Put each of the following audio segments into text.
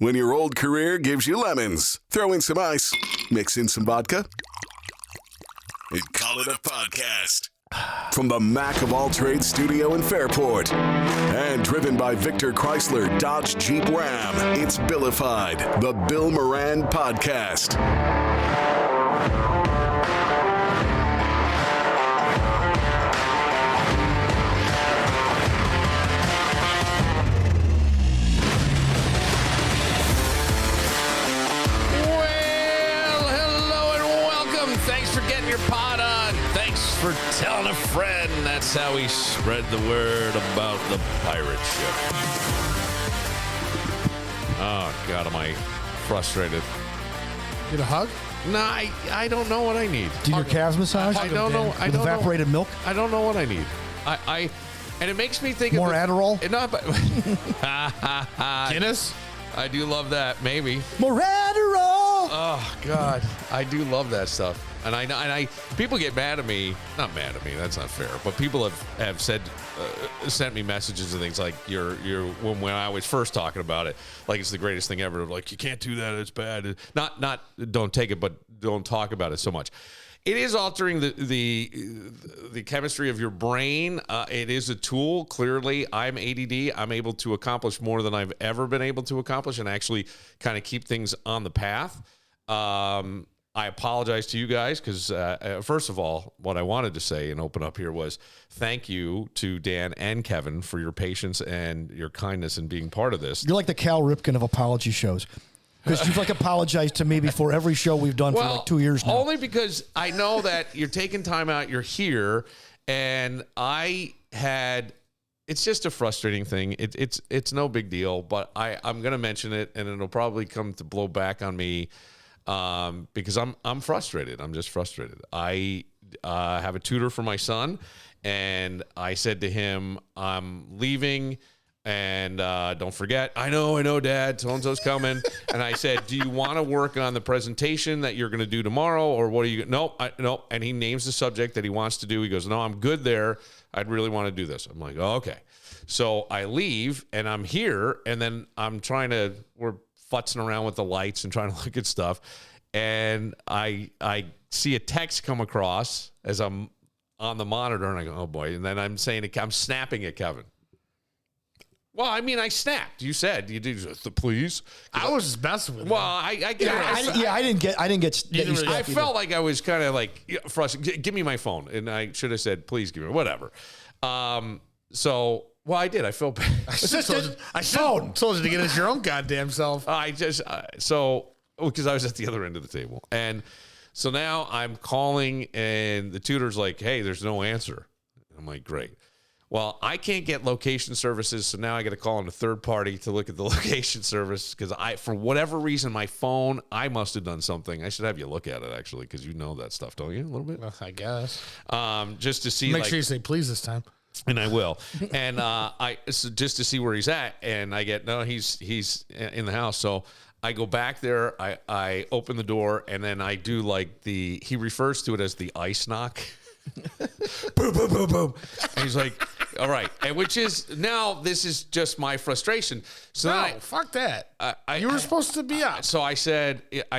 When your old career gives you lemons, throw in some ice, mix in some vodka, and call it a podcast. From the Mac of All Trades studio in Fairport, and driven by Victor Chrysler Dodge Jeep Ram, it's Billified, the Bill Moran Podcast. For telling a friend. That's how we spread the word about the pirate ship. Oh, God, am I frustrated. Get a hug? No, I don't know what I need. Do your calves massage? I don't know. With evaporated milk? I don't know what I need. And it makes me think more of Adderall? Guinness? I do love that. Maybe. More Adderall! Oh, God. I do love that stuff. And I people get mad at me. Not mad at me. That's not fair. But people have said, sent me messages and things like when I was first talking about it, like it's the greatest thing ever. Like, you can't do that. It's bad. Not don't take it, but don't talk about it so much. It is altering the chemistry of your brain. It is a tool. Clearly, I'm ADD. I'm able to accomplish more than I've ever been able to accomplish and actually kind of keep things on the path. I apologize to you guys because, first of all, what I wanted to say and open up here was thank you to Dan and Kevin for your patience and your kindness in being part of this. You're like the Cal Ripken of apology shows because you've apologized to me before every show we've done for 2 years now. Only because I know that you're taking time out, you're here, and it's just a frustrating thing. It's no big deal, but I'm going to mention it, and it'll probably come to blow back on me. Because I'm frustrated. I'm just frustrated. I have a tutor for my son, and I said to him, I'm leaving, and don't forget, I know, Dad, so-and-so's coming. And I said, do you want to work on the presentation that you're going to do tomorrow, or what are you? Nope. And he names the subject that he wants to do. He goes, no, I'm good there. I'd really want to do this. I'm like, oh, okay. So I leave, and I'm here, and then we're futzing around with the lights and trying to look at stuff. And I see a text come across as I'm on the monitor, and I go, oh boy. And then I'm snapping at Kevin. Well, I mean, I snapped. You said you did the please. I was just messing with him. Well, I didn't get. I felt like I was kind of like frustrated. Give me my phone, and I should have said, please give me whatever. Well, I did. I felt bad. I told you to get us your own goddamn self. Because I was at the other end of the table. And so now I'm calling, and the tutor's like, hey, there's no answer. I'm like, great. Well, I can't get location services, so now I got to call in a third party to look at the location service because for whatever reason, my phone, I must have done something. I should have you look at it, actually, because you know that stuff, don't you, a little bit? Well, I guess. Just to see. Make sure you say please this time. And I will. And so just to see where he's at, and I get, no, he's in the house. So I go back there, I open the door, and then I do he refers to it as the ice knock. Boom, boom, boom, boom. And he's like, all right. And this is just my frustration. So fuck that. You were supposed to be up. So I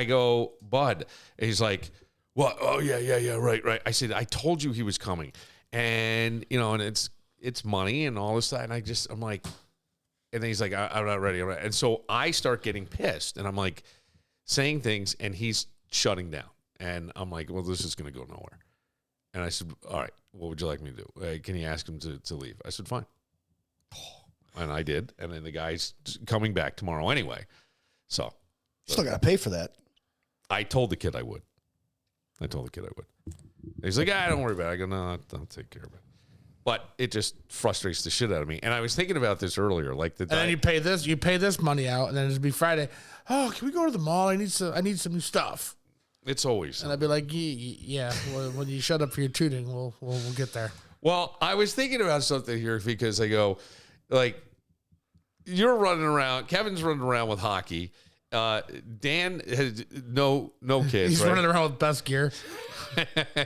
go, Bud. And he's like, what? Oh, yeah, right. I said, I told you he was coming. And, and it's money and all this stuff. And I'm like, and then he's like, I'm not ready. And so I start getting pissed, and I'm like saying things, and he's shutting down. And I'm like, well, this is going to go nowhere. And I said, all right, what would you like me to do? Can you ask him to leave? I said, fine. And I did. And then the guy's coming back tomorrow anyway. So. Still got to pay for that. I told the kid I would. He's like, don't worry about it. I go, no, I'll take care of it. But it just frustrates the shit out of me. And I was thinking about this earlier. Then you pay this money out, and then it'll be Friday. Oh, can we go to the mall? I need some new stuff. It's always. And I'd be like, yeah, well, when you shut up for your tuning, we'll get there. Well, I was thinking about something here because I go, you're running around, Kevin's running around with hockey. Dan has no kids. He's running around with best gear.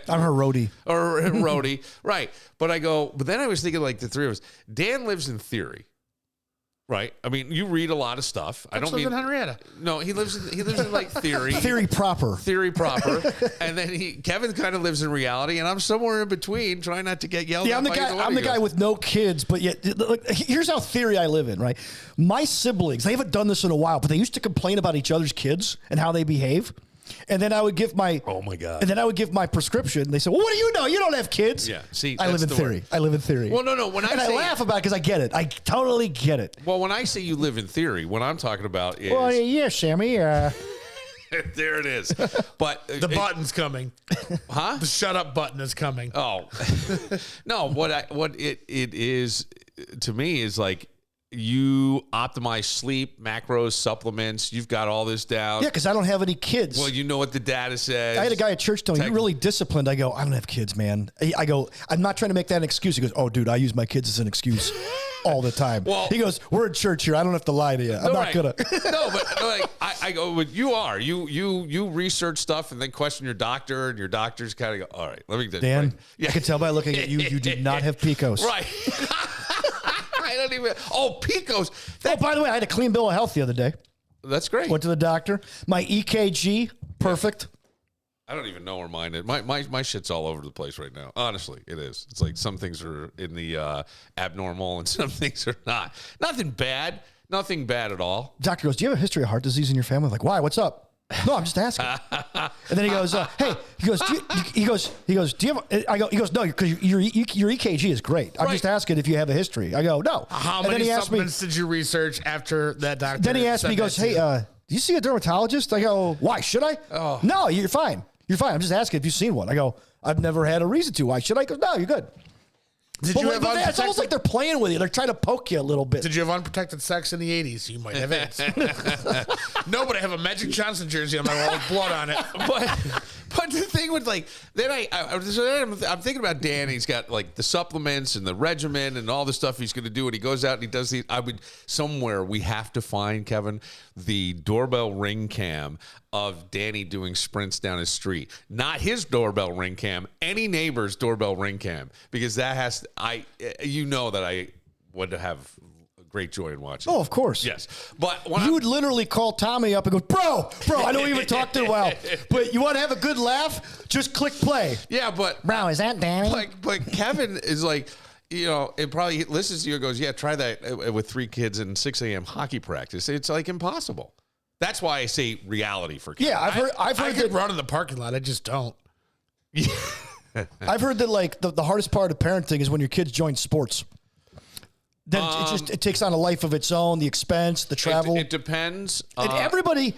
I'm her roadie. Or roadie, right. But then I was thinking the three of us. Dan lives in theory. Right. I mean, you read a lot of stuff. I don't mean in Henrietta. No, he lives in like theory. Theory proper. Theory proper. And then Kevin kind of lives in reality, and I'm somewhere in between, trying not to get yelled at. I'm the guy with no kids, but yet look, here's how theory I live in, right? My siblings, they haven't done this in a while, but they used to complain about each other's kids and how they behave. And then I would give my And then I would give my prescription. They said, "Well, what do you know? You don't have kids." Yeah. See, I live in theory. I live in theory. Well, no. I laugh about it because I get it. I totally get it. Well, when I say you live in theory, what I'm talking about is yeah, Sammy. there it is. But The button's coming. Huh? The shut up button is coming. Oh. No, what it is to me is like, you optimize sleep, macros, supplements. You've got all this down. Yeah, because I don't have any kids. Well, you know what the data says. I had a guy at church tell me, "You're really disciplined." I go, "I don't have kids, man." I go, "I'm not trying to make that an excuse." He goes, "Oh, dude, I use my kids as an excuse all the time." Well, he goes, "We're in church here. I don't have to lie to you. I'm not gonna." No, but like I go, but you are. You research stuff and then question your doctor, and your doctor's kind of go, "All right, let me." Dan, right. Yeah. I can tell by looking at you, you do not have PCOS. Right. I don't even. Oh, PCOS. Oh, by the way, I had a clean bill of health the other day. That's great. Went to the doctor. My EKG, perfect. I don't even know where mine is. My shit's all over the place right now. Honestly, it is. It's like some things are in the abnormal and some things are not. Nothing bad. Nothing bad at all. Doctor goes, "Do you have a history of heart disease in your family?" I'm like, "Why? What's up?" "No, I'm just asking." And then he goes, "Hey," he goes, "Do you have?" He goes, "No, because your EKG is great. I'm just asking if you have a history." I go, "No." How many supplements did you research after that doctor? Then he asked me, he goes, "Hey, do you see a dermatologist?" I go, "Why? Should I?" "Oh, no, you're fine. You're fine. I'm just asking if you've seen one." I go, "I've never had a reason to. Why should I?" He goes, "No, you're good." It's almost like they're playing with you. They're trying to poke you a little bit. Did you have unprotected sex in the 80s? You might have AIDS. No, but I have a Magic Johnson jersey on my wall with blood on it. But the thing with like, then I'm thinking about Dan. He's got like the supplements and the regimen and all the stuff he's going to do. And he goes out and he does these. Somewhere we have to find, Kevin, the doorbell ring cam of Danny doing sprints down his street. Not his doorbell ring cam, any neighbor's doorbell ring cam, because that has, I would have great joy in watching. Oh, of course. Yes. But you would literally call Tommy up and go, bro, I don't even talk to him well, but you want to have a good laugh? Just click play. Yeah, but bro, is that Danny? But Kevin is like, it probably listens to you and goes, yeah, try that with 3 kids in 6 a.m. hockey practice. It's like impossible. That's why I say reality for Kevin. Yeah, I've heard that run in the parking lot. I just don't. I've heard that like the hardest part of parenting is when your kids join sports. Then it takes on a life of its own. The expense, the travel. It depends. And everybody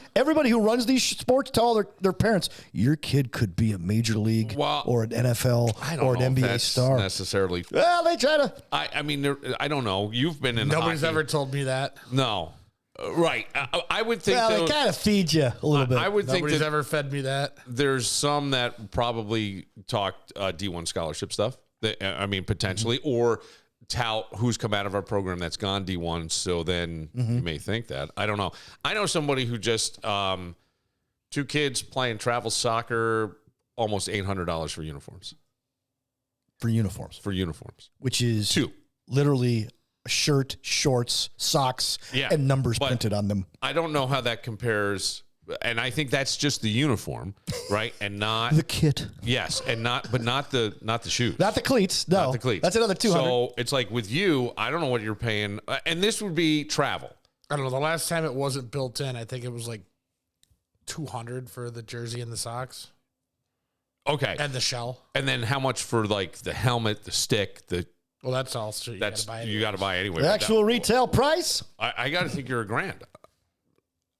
who runs these sports tell their parents, your kid could be a major league or an NFL or an NBA star. Necessarily. Well, they try to. I mean, I don't know. You've been in. Nobody's ever told me that. No. Right. I would think. Well, they kind of feed you a little bit. I would think nobody's ever fed me that. There's some that probably talked D1 scholarship stuff. Potentially, or tout who's come out of our program that's gone D1. So then you may think that. I don't know. I know somebody who just 2 kids playing travel soccer, almost $800 for uniforms. For uniforms, which is 2. Literally a shirt, shorts, socks, and numbers printed on them. I don't know how that compares. And I think that's just the uniform, right? And not the kit. Yes, and not the shoes. Not the cleats. No. Not the cleats. That's another $200. So it's like with you, I don't know what you're paying. And this would be travel. I don't know. The last time it wasn't built in, I think it was like $200 for the jersey and the socks. Okay. And the shell. And then how much for like the helmet, the stick, well, that's all shit you got to buy anyway. The actual retail price? I got to think you're $1,000.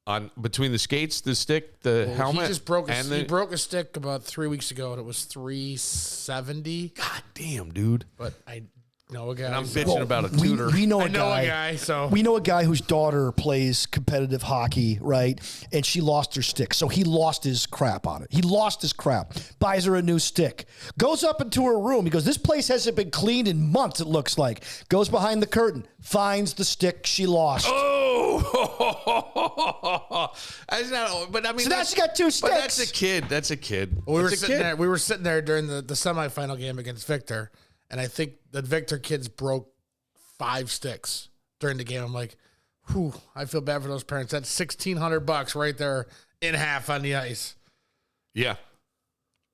On between the skates, the stick, the helmet. He just broke he broke a stick about 3 weeks ago, and it was $370. God damn, dude! But I know a guy. And I'm bitching about a tutor. We know a guy. So we know a guy whose daughter plays competitive hockey, right? And she lost her stick, so he lost his crap on it. He lost his crap. Buys her a new stick. Goes up into her room. He goes, "This place hasn't been cleaned in months. It looks like." Goes behind the curtain. Finds the stick she lost. Oh, that's not, but I mean, so now she got 2 sticks. But that's a kid. That's a kid. Well, we were sitting there during the semifinal game against Victor, and I think the Victor kids broke 5 sticks during the game. I'm like, Whew, I feel bad for those parents. That's $1,600 right there in half on the ice. Yeah.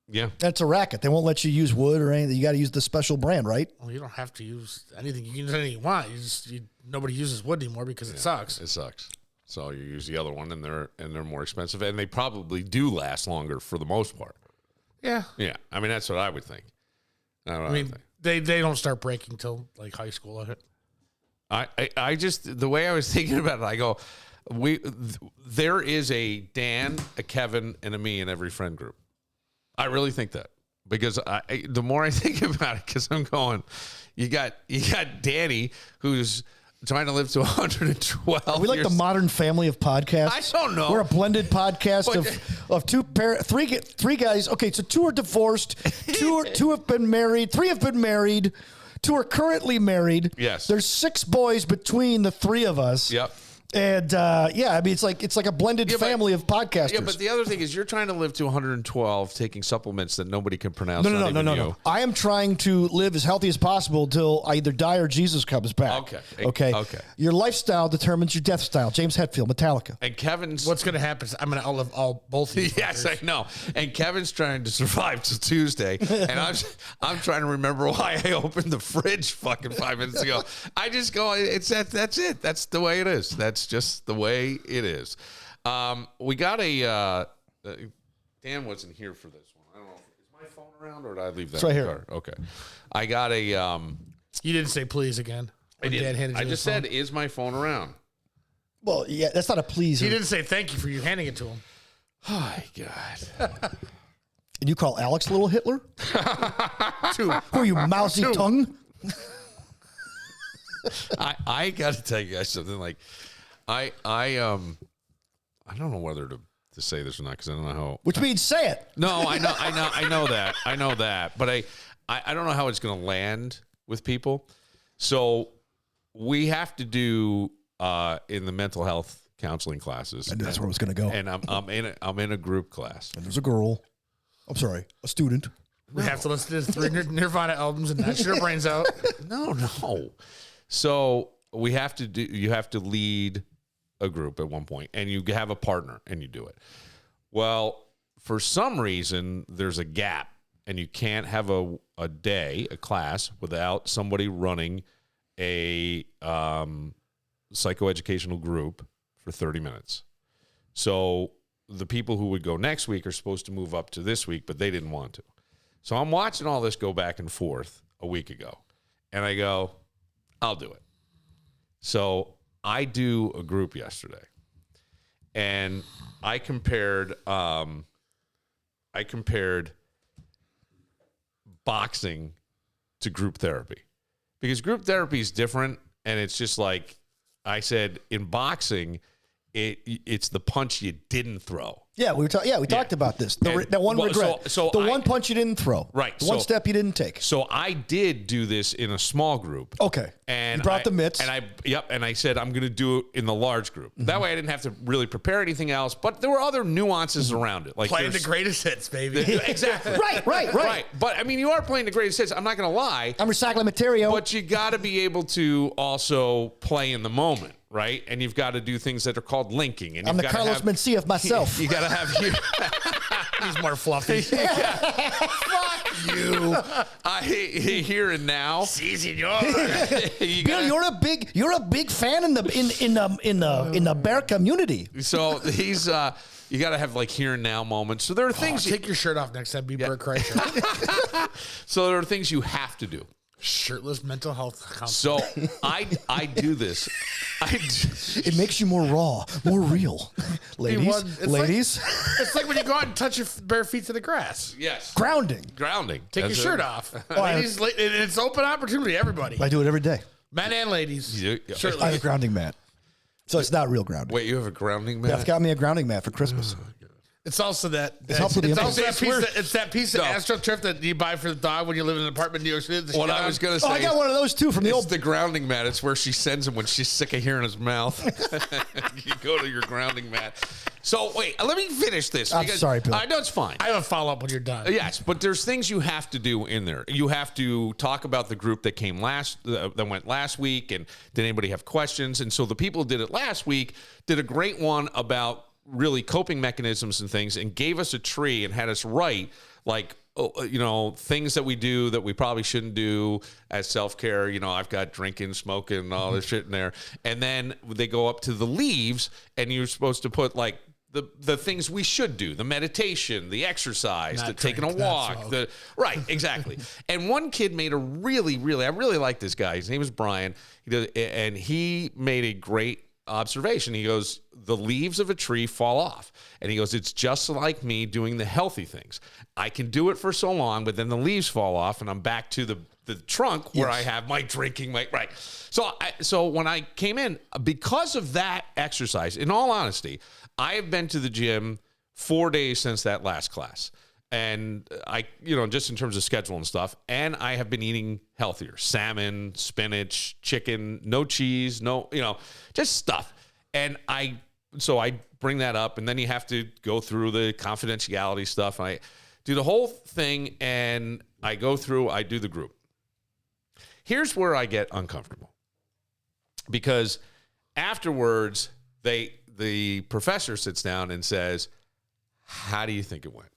Yeah. That's a racket. They won't let you use wood or anything. You got to use the special brand, right? Well, you don't have to use anything. You can use anything you want. Nobody uses wood anymore because it sucks. It sucks. So you use the other one, and they're more expensive, and they probably do last longer for the most part. Yeah. Yeah. I mean, that's what I would think. I mean, they don't start breaking till like high school. I just, the way I was thinking about it, I go, there is a Dan, a Kevin, and a me in every friend group. I really think that, because the more I think about it, because I'm going, you got Danny, who's trying to live to 112. Are we like the Modern Family of podcasts? I don't know. We're a blended podcast of three guys. Okay, so 2 are divorced, two have been married, 3 have been married, 2 are currently married. Yes. There's 6 boys between the 3 of us. Yep. And I mean, it's like a blended family of podcasters. Yeah, but the other thing is, you're trying to live to 112, taking supplements that nobody can pronounce. No. I am trying to live as healthy as possible until I either die or Jesus comes back. Okay. Your lifestyle determines your death style. James Hetfield, Metallica. And Kevin's, what's going to happen is I'm going to outlive both of you. Yes, I know. And Kevin's trying to survive till Tuesday, and I'm trying to remember why I opened the fridge fucking 5 minutes ago. I just go, that's it. That's the way it is. That's just the way it is. We got a Dan wasn't here for this one. I don't know. Is my phone around, or did I leave that? It's right here. Car? Okay. I got a. You didn't say please again. I did. I just said, "Is my phone around?" Well, yeah, that's not a please. He didn't say thank you for you handing it to him. Oh my God. And you call Alex Little Hitler? Who are you, mousy tongue? I got to tell you guys something. Like, I don't know whether to say this or not, because I don't know how. Which means say it. No, I know that. But I don't know how it's going to land with people. So we have to do in the mental health counseling classes. And that's where I was going to go. And I'm in a group class. And there's a girl. I'm sorry, a student. We have to listen to 3 Nirvana albums and knock your brains out. No. So you have to lead a group at one point, and you have a partner, and you do it. Well, for some reason, there's a gap, and you can't have a class, without somebody running a psychoeducational group for 30 minutes. So the people who would go next week are supposed to move up to this week, but they didn't want to. So I'm watching all this go back and forth a week ago, and I go, I'll do it. So I do a group yesterday, and I compared boxing to group therapy, because group therapy is different, and it's just like I said, in boxing, it's the punch you didn't throw. Yeah, we talked about this. That one regret. So one punch you didn't throw. Right. The one step you didn't take. So I did do this in a small group. Okay. And you brought the mitts. And I said I'm going to do it in the large group. Mm-hmm. That way I didn't have to really prepare anything else, but there were other nuances around it. Like playing the greatest hits, baby. Exactly. Right. But I mean, you are playing the greatest hits. I'm not going to lie. I'm recycling material. But you got to be able to also play in the moment. Right, and you've got to do things that are called linking. And I'm the Carlos Mencia of myself. You got to have you. He's more fluffy. Fuck you. Here and now. Si, senor. Bill, you're a big fan in the bear community. So he's you got to have like here and now moments. So there are things. Take your shirt off next time. Be Bert Kreischer. So there are things you have to do. Shirtless mental health So counselor. I do this. It makes you more raw, more real. Ladies. It's like when you go out and touch your bare feet to the grass. Yes. Grounding. That's Take your shirt off. Ladies, it's open opportunity, everybody. I do it every day. Men and ladies. Shirtless. I have a grounding mat. So it's not real grounding. Wait, you have a grounding mat? Beth got me a grounding mat for Christmas. It's also that. helped with the It's that piece of AstroTurf that you buy for the dog when you live in an apartment in New York City. What I was going to say. I got one of those too from the old. The grounding mat. It's where she sends him when she's sick of hearing his mouth. You go to your grounding mat. So wait, let me finish this. I'm sorry, Bill. I know it's fine. I have a follow up when you're done. Yes, but there's things you have to do in there. You have to talk about the group that came that went last week, and did anybody have questions? And so the people who did it last week did a great one about really coping mechanisms and things, and gave us a tree and had us write like, things that we do that we probably shouldn't do as self-care. I've got drinking, smoking, and all this shit in there. And then they go up to the leaves, and you're supposed to put like the things we should do, the meditation, the exercise, taking a walk, right, exactly. And one kid made I really like this guy. His name is Brian. And he made a great observation. He goes, the leaves of a tree fall off. And he goes, it's just like me doing the healthy things. I can do it for so long, but then the leaves fall off and I'm back to the trunk where I have my drinking, right. So when I came in, because of that exercise, in all honesty, I have been to the gym 4 days since that last class. And I, just in terms of schedule and stuff, and I have been eating healthier: salmon, spinach, chicken, no cheese, just stuff. And I bring that up, and then you have to go through the confidentiality stuff. And I do the whole thing, and I go through, I do the group. Here's where I get uncomfortable, because afterwards, the professor sits down and says, how do you think it went?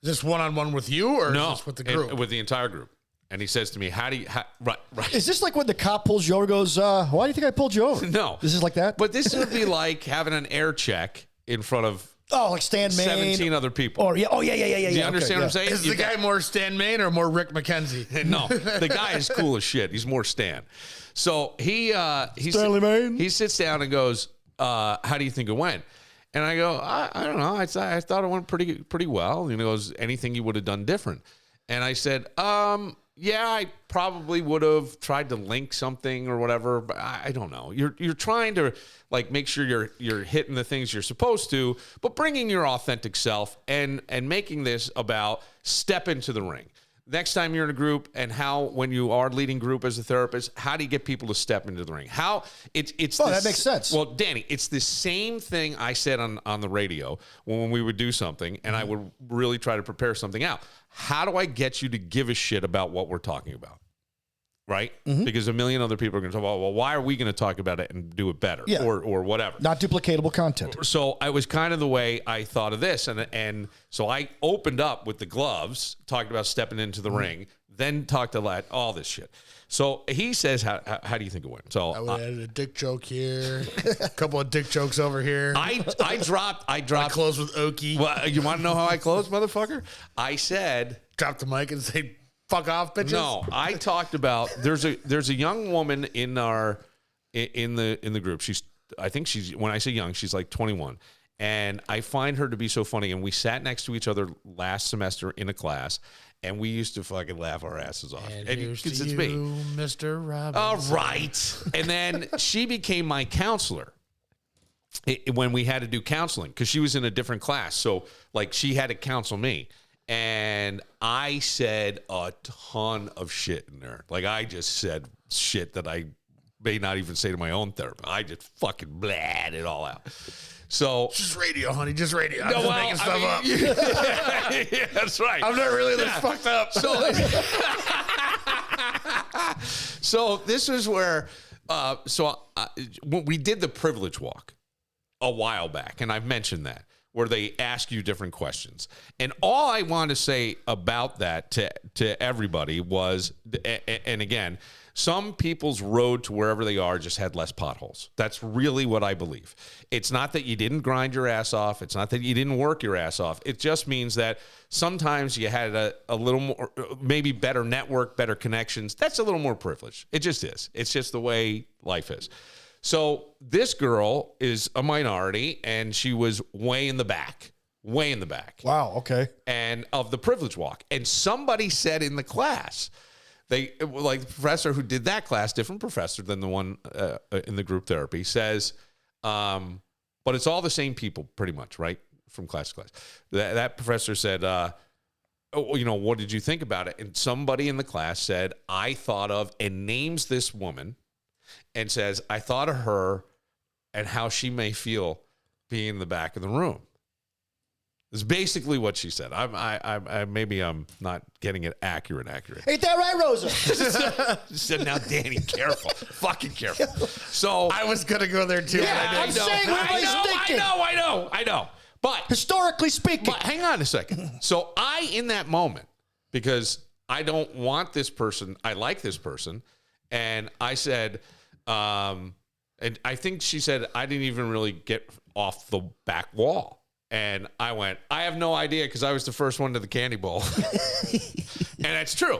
Is this one-on-one with you, or no, is this with the group? With the entire group. And he says to me, right. Is this like when the cop pulls you over and goes, why do you think I pulled you over? No. This is like that? But this would be like having an air check in front of like Stan Main. 17 other people. Or, yeah. Do you understand what I'm saying? Is the guy more Stan Main or more Rick McKenzie? No, the guy is cool as shit. He's more Stan. So Stanley Main. He sits down and goes, how do you think it went? And I go, I don't know. I thought it went pretty well. And he goes, anything you would have done different? And I said, yeah, I probably would have tried to link something or whatever, but I don't know. You're trying to like make sure you're hitting the things you're supposed to, but bringing your authentic self and making this about step into the ring. Next time you're in a group, and how, when you are leading group as a therapist, how do you get people to step into the ring? How it's that makes sense. Well, Danny, it's the same thing I said on the radio when we would do something, and I would really try to prepare something out. How do I get you to give a shit about what we're talking about? Right? Mm-hmm. Because a million other people are going to talk about, well, why are we going to talk about it and do it better? Yeah. Or whatever. Not duplicatable content. So I was kind of the way I thought of this. And so I opened up with the gloves, talked about stepping into the ring, then talked about all this shit. So he says, how do you think it went? So I added a dick joke here, a couple of dick jokes over here. I dropped. I closed with Okie. Well, you want to know how I closed, motherfucker? I said, drop the mic and say, fuck off, bitches. No, I talked about there's a young woman in the group. When I say young, she's like 21. And I find her to be so funny. And we sat next to each other last semester in a class, and we used to fucking laugh our asses off. And here's to you, me, Mr. Robinson. All right. And then she became my counselor when we had to do counseling, because she was in a different class. So like she had to counsel me. And I said a ton of shit in there. Like, I just said shit that I may not even say to my own therapist. I just fucking blahed it all out. So just radio, honey. Just radio. I'm just making stuff up. Yeah, that's right. I'm not really this fucked up. So this is where, we did the privilege walk a while back, and I've mentioned that, where they ask you different questions. And all I want to say about that to everybody was, and again, some people's road to wherever they are just had less potholes. That's really what I believe. It's not that you didn't grind your ass off. It's not that you didn't work your ass off. It just means that sometimes you had a little more, maybe better network, better connections. That's a little more privilege. It just is. It's just the way life is. So this girl is a minority, and she was way in the back. Wow, okay. And of the privilege walk. And somebody said in the class, the professor who did that class, different professor than the one in the group therapy, says, but it's all the same people pretty much, right? from class to class. That professor said, oh, what did you think about it? And somebody in the class said, I thought of, and names this woman and says, I thought of her and how she may feel being in the back of the room. Is basically what she said. Maybe I'm not getting it accurate. Ain't that right, Rosa? Said, now, Danny, careful, fucking careful. So I was gonna go there too. yeah, But I'm saying what everybody's thinking. I know. But Historically speaking, But hang on a second. So in that moment, because I don't want this person, I like this person, and I said, and I think she said, I didn't even really get off the back wall. And I went, I have no idea because I was the first one to the candy bowl. And that's true.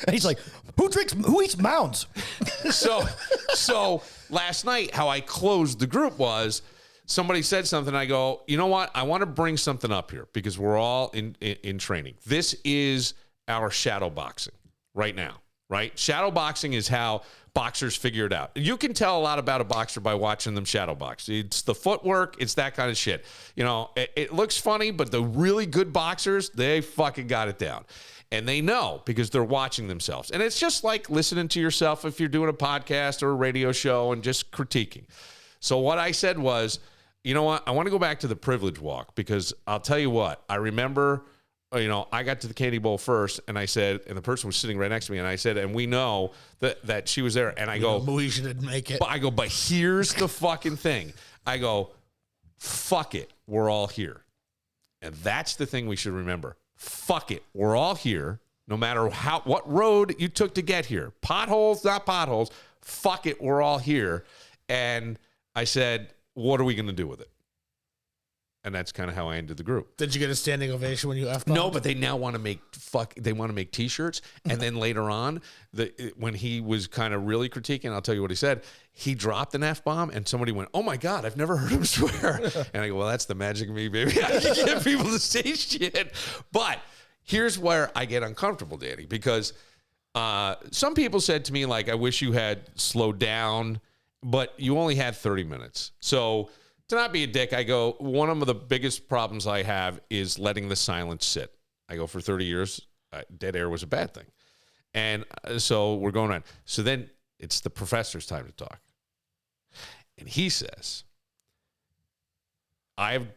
and he's like, who eats mounds? So last night, how I closed the group was somebody said something. I go, you know what? I want to bring something up here because we're all in training. This is our shadow boxing right now, right? Shadow boxing is how boxers figure it out. You can tell a lot about a boxer by watching them shadow box. It's the footwork. It's that kind of shit. It looks funny, but the really good boxers, they fucking got it down. And they know because they're watching themselves. And it's just like listening to yourself if you're doing a podcast or a radio show and just critiquing. So what I said was, you know what? I want to go back to the privilege walk because I'll tell you what. I remember, I got to the candy bowl first and I said, and the person was sitting right next to me and I said, and we know that she was there. And I go, Moesha didn't make it. But here's the fucking thing. I go, fuck it. We're all here. And that's the thing we should remember. Fuck it. We're all here. No matter what road you took to get here. Potholes, not potholes. Fuck it. We're all here. And I said, what are we going to do with it? And that's kind of how I ended the group. Did you get a standing ovation when you F-bombed? No, but they now want to make T-shirts. And then later on, when he was kind of really critiquing, I'll tell you what he said. He dropped an F-bomb, and somebody went, "Oh my God, I've never heard him swear." And I go, "Well, that's the magic of me, baby. I can get people to say shit." But here's where I get uncomfortable, Danny, because some people said to me, like, "I wish you had slowed down, but you only had 30 minutes." So to not be a dick, I go, one of the biggest problems I have is letting the silence sit. I go, for 30 years, dead air was a bad thing. And so we're going on. So then it's the professor's time to talk. And he says, I've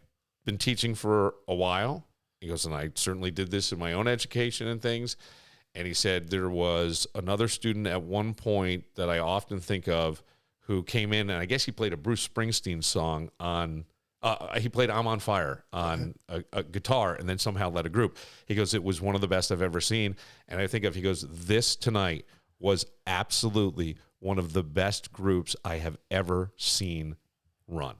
been teaching for a while. He goes, and I certainly did this in my own education and things. And he said, there was another student at one point that I often think of who came in, and I guess he played a Bruce Springsteen song on, he played I'm on Fire on a guitar and then somehow led a group. He goes, it was one of the best I've ever seen. And I think he goes, this tonight was absolutely one of the best groups I have ever seen run.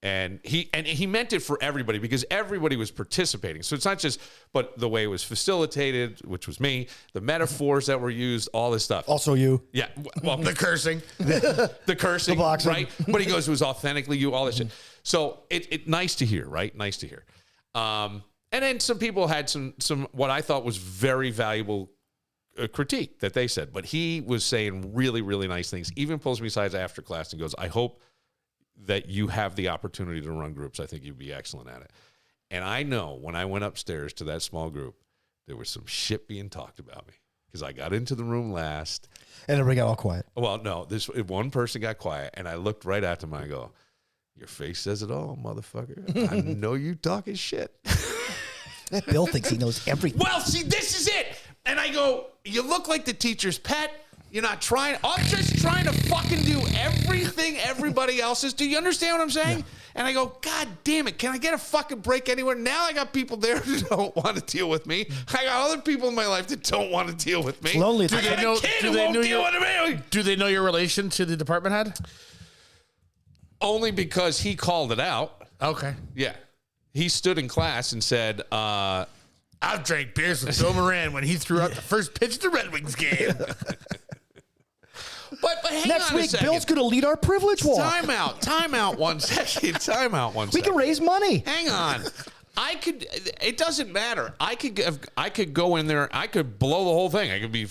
And he meant it for everybody because everybody was participating. So it's not just, but the way it was facilitated, which was me, the metaphors that were used, all this stuff. Also you. Yeah. Well, The cursing. the cursing, The boxing. right? But he goes, it was authentically you, all this shit. So it nice to hear, right? Nice to hear. And then some people had some what I thought was very valuable critique that they said. But he was saying really, really nice things. Even pulls me aside after class and goes, I hope that you have the opportunity to run groups. I think you'd be excellent at it. And I know when I went upstairs to that small group, there was some shit being talked about me because I got into the room last. And everybody got all quiet. Well, no, this one person got quiet, and I looked right at him and I go, your face says it all, motherfucker. I know you talking shit. That Bill thinks he knows everything. Well, see, this is it. And I go, you look like the teacher's pet. You're not trying. I'm just trying to fucking do everything everybody else is. Do you understand what I'm saying? Yeah. And I go, God damn it. Can I get a fucking break anywhere? Now I got people there who don't want to deal with me. I got other people in my life that don't want to deal with me. It's lonely. Do they know your relation to the department head? Only because he called it out. Okay. Yeah. He stood in class and said, I've drank beers with Bill Moran when he threw out the first pitch of the Red Wings game. But hang Next on week, a second. Bill's going to lead our privilege walk. Time out 1 second. Time out 1 second. We can raise money. Hang on. It doesn't matter. I could go in there. I could blow the whole thing. I could be,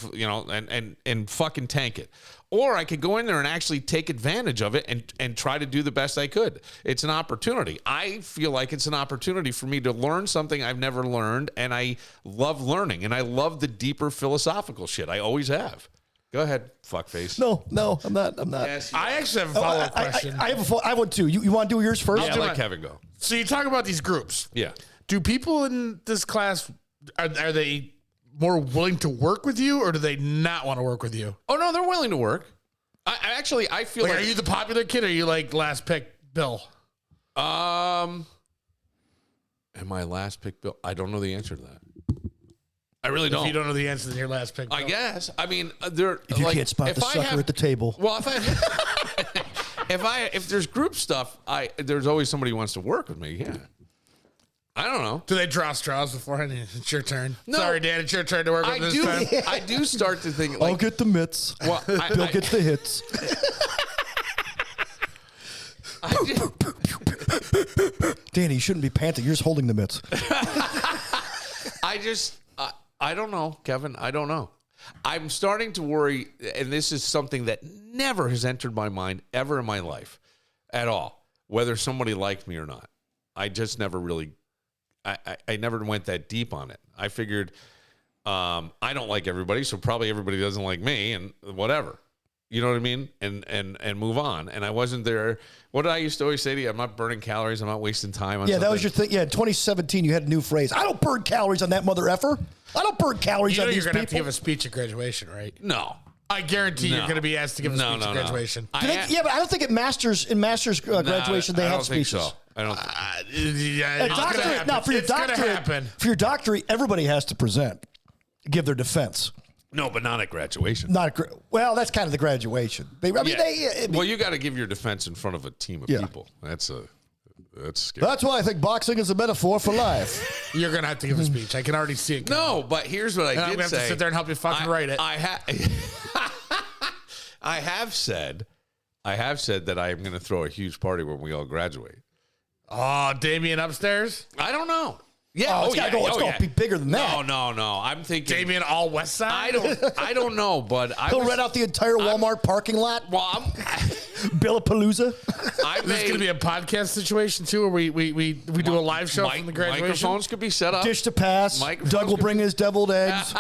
and fucking tank it. Or I could go in there and actually take advantage of it and try to do the best I could. It's an opportunity. I feel like it's an opportunity for me to learn something I've never learned, and I love learning, and I love the deeper philosophical shit. I always have. Go ahead, fuckface. No, I'm not. Yes, I actually have a follow-up question. I have one too. You want to do yours first? Yeah, let Kevin go. So you talk about these groups. Yeah. Do people in this class, are they more willing to work with you, or do they not want to work with you? Oh, no, they're willing to work. I feel like... Are you the popular kid, or are you like last pick Bill? Am I last pick Bill? I don't know the answer to that. I really don't. If you don't know the answer, then you're last pick Bill. I guess. I mean, there. If you can't spot the sucker at the table. Well, if there's group stuff, there's always somebody who wants to work with me. Yeah. I don't know. Do they draw straws beforehand? It's your turn. No. Sorry, Dan, it's your turn to work with this time. I do start to think like, I'll get the mitts. Well, Bill gets the hits. Danny, you shouldn't be panting. You're just holding the mitts. I don't know, Kevin. I don't know. I'm starting to worry, and this is something that never has entered my mind ever in my life at all, whether somebody liked me or not. I just never really, I never went that deep on it. I figured I don't like everybody, so probably everybody doesn't like me, and whatever. You know what I mean? And move on. And I wasn't there. What did I used to always say to you? I'm not burning calories. I'm not wasting time on Yeah, something. that was your thing. Yeah, in 2017, you had a new phrase. I don't burn calories on that mother effer. I don't burn calories You know on you're these going to have to people. give a speech at graduation, right? No. I guarantee you're No. going to be asked to give a speech at graduation. Yeah, but I don't think at master's graduation they have speeches. Think so. I don't. Yeah, Doctorate, now for your doctorate, everybody has to present, give their defense. No, but not at graduation. Well, that's kind of the graduation. Well, you got to give your defense in front of a team of people. That's scary. That's why I think boxing is a metaphor for life. You're going to have to give a speech. I can already see it. No, but here's what I did say. I'm going to have to sit there and help you fucking write it. I have said that I am going to throw a huge party when we all graduate. Oh, Damien upstairs? I don't know. Yeah, it's got to be bigger than that. No. I'm thinking Damien all West Side? I don't know, but he'll rent out the entire Walmart parking lot. Well, Billapalooza. This is going to be a podcast situation too, where we do a live show from the graduation. Microphones could be set up. Dish to pass. Doug will bring his deviled eggs.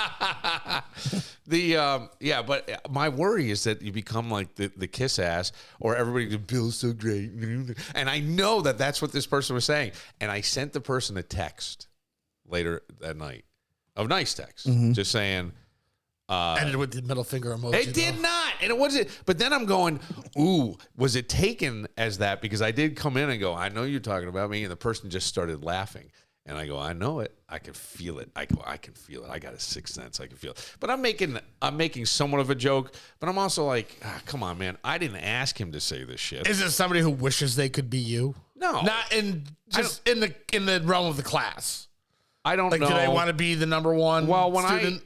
But my worry is that you become like the kiss ass, or everybody goes, Bill's so great, and I know that that's what this person was saying, and I sent the person a text later that night, a nice text, just saying. Ended with the middle finger emoji. It did not, and it wasn't. But then I'm going, ooh, was it taken as that? Because I did come in and go, I know you're talking about me, and the person just started laughing. And I go, I know it. I can feel it. I can feel it. I got a sixth sense. I can feel it. But I'm making somewhat of a joke. But I'm also like, come on, man. I didn't ask him to say this shit. Is it somebody who wishes they could be you? No, not in the realm of the class. I don't know. Do they want to be the number one? Well, when student?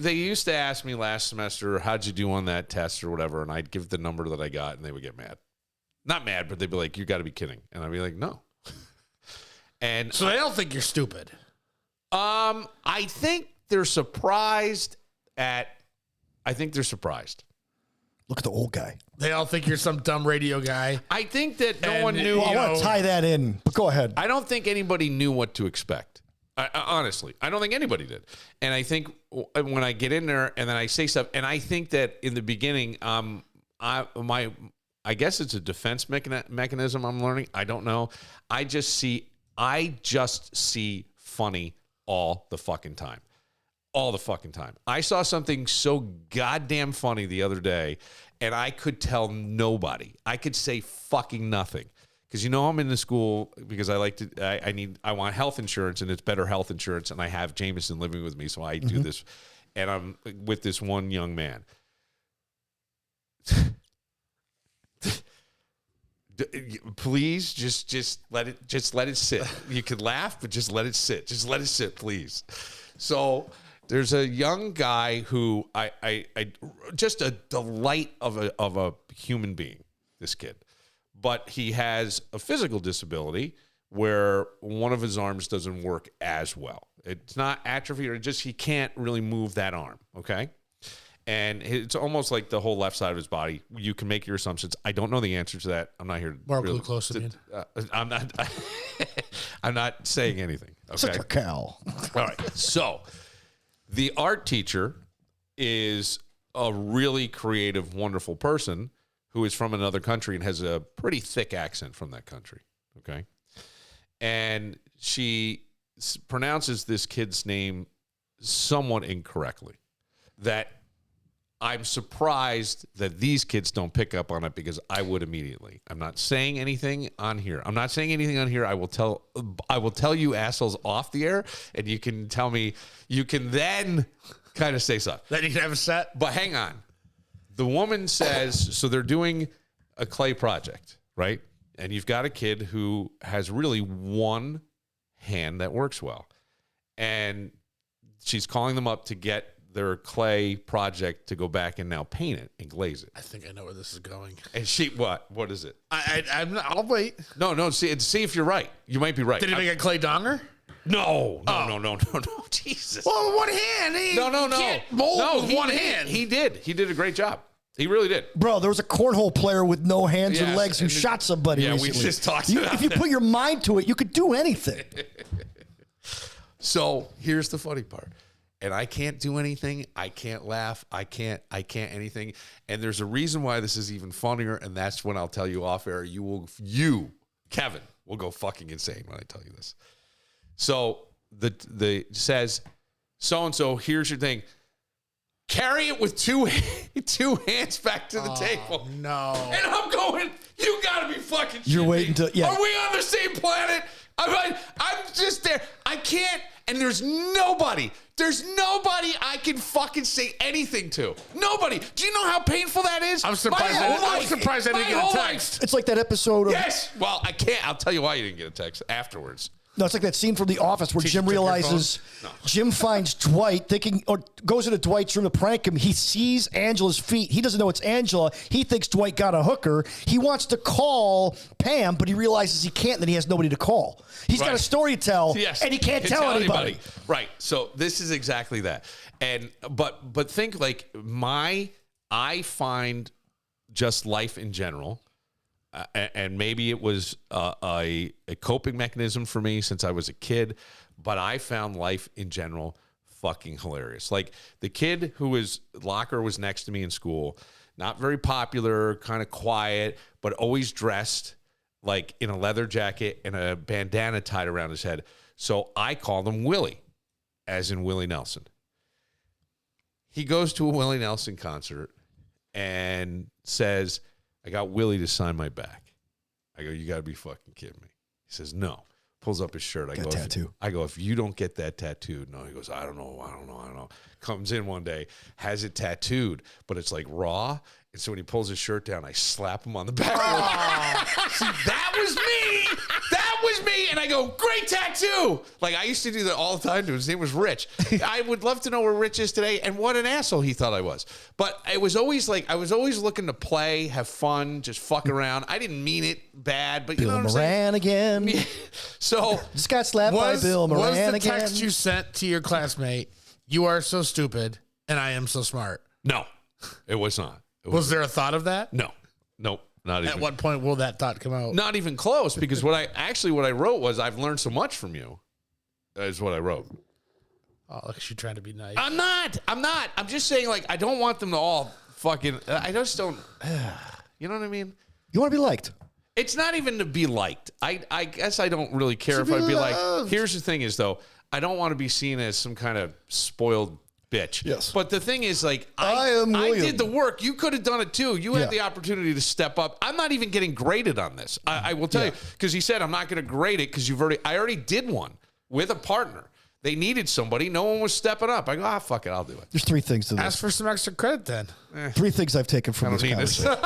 they used to ask me last semester, how'd you do on that test or whatever, and I'd give the number that I got, and they would get mad. Not mad, but they'd be like, you got to be kidding, and I'd be like, no. And so they don't think you're stupid. I think they're surprised. Look at the old guy. They all think you're some dumb radio guy. I think that no one knew. I want to tie that in, but go ahead. I don't think anybody knew what to expect. Honestly, I don't think anybody did. And I think when I get in there and then I say stuff, and I think that in the beginning, I guess it's a defense mechanism I'm learning. I don't know. I just see funny all the fucking time. All the fucking time. I saw something so goddamn funny the other day, and I could tell nobody. I could say fucking nothing. Because I'm in the school because I want health insurance, and it's better health insurance, and I have Jameson living with me, so I do this, and I'm with this one young man. Please just let it sit. You can laugh, but just let it sit. Just let it sit, please. So there's a young guy who I just a delight of a human being. This kid. But he has a physical disability, where one of his arms doesn't work as well. It's not atrophy, or just he can't really move that arm, okay? And it's almost like the whole left side of his body. You can make your assumptions. I don't know the answer to that. I'm not here. More close to me. I'm not. I'm not saying anything. Okay. Such a cow. All right. So the art teacher is a really creative, wonderful person who is from another country and has a pretty thick accent from that country. Okay. And she pronounces this kid's name somewhat incorrectly. That I'm surprised that these kids don't pick up on it, because I would immediately. I'm not saying anything on here. I will tell you assholes off the air, and you can tell me. You can then kind of say something. Then you can have a set. But hang on. The woman says, so they're doing a clay project, right? And you've got a kid who has really one hand that works well. And she's calling them up to get their clay project to go back and now paint it and glaze it. I think I know where this is going. And she, what? What is it? I'll wait. No. See if you're right. You might be right. Did he make a clay donger? No. Jesus. Well, one hand. No. Can't mold with one hand. He did. He did a great job. He really did. Bro, there was a cornhole player with no hands or Yes, legs who shot somebody recently. we just talked about If you put your mind to it, you could do anything. So here's the funny part. And I can't do anything. I can't laugh. I can't anything. And there's a reason why this is even funnier, and that's when I'll tell you off air. You, Kevin, will go fucking insane when I tell you this. So the says, so-and-so, here's your thing. Carry it with two hands back to the table. No. And I'm going, you gotta be fucking shitting You're waiting me. to, yeah. Are we on the same planet? I'm just there. I can't, and there's nobody I can fucking say anything to. Nobody. Do you know how painful that is? I'm surprised I didn't get a text. It's like that episode of... Yes. Well, I can't. I'll tell you why you didn't get a text afterwards. No, it's like that scene from The Office where Jim realizes Jim finds Dwight or goes into Dwight's room to prank him. He sees Angela's feet. He doesn't know it's Angela. He thinks Dwight got a hooker. He wants to call Pam, but he realizes he can't, and then he has nobody to call. He's got a story to tell, and he can't tell anybody. Right. So this is exactly that. And but think like I find just life in general. And maybe it was a coping mechanism for me since I was a kid, but I found life in general fucking hilarious. Like the kid whose locker was next to me in school, not very popular, kind of quiet, but always dressed like in a leather jacket and a bandana tied around his head. So I called him Willie, as in Willie Nelson. He goes to a Willie Nelson concert and says, I got Willie to sign my back. I go, you got to be fucking kidding me. He says, no. Pulls up his shirt. I go, if you don't get that tattooed. No, he goes, I don't know. Comes in one day, has it tattooed, but it's like raw. And so when he pulls his shirt down, I slap him on the back. See, that was me. And I go, great tattoo. Like I used to do that all the time. His name was Rich. I would love to know where Rich is today and what an asshole he thought I was. But it was always like, I was always looking to play, have fun, just fuck around. I didn't mean it bad, but you know what I'm saying? Moran again. Yeah. So just got slapped by Bill Moran again. Was the text you sent to your classmate, you are so stupid and I am so smart? No, it was not. Was there a thought of that? No. Nope. Not even. At what point will that thought come out? Not even close, because what I wrote was, I've learned so much from you. Is what I wrote. Oh, look at you trying to be nice. I'm not. I'm just saying, like, I don't want them to all fucking. I just don't. You know what I mean? You want to be liked. It's not even to be liked. I guess I don't really care if I'd be like. Here's the thing: is though, I don't want to be seen as some kind of spoiled bitch. Yes. But the thing is, like, I did the work. You could have done it too. You had the opportunity to step up. I'm not even getting graded on this. I will tell you, because he said I'm not going to grade it because I already did one with a partner. They needed somebody. No one was stepping up. I go, fuck it, I'll do it. There's three things to this. Ask for some extra credit then. Three things I've taken from this conversation.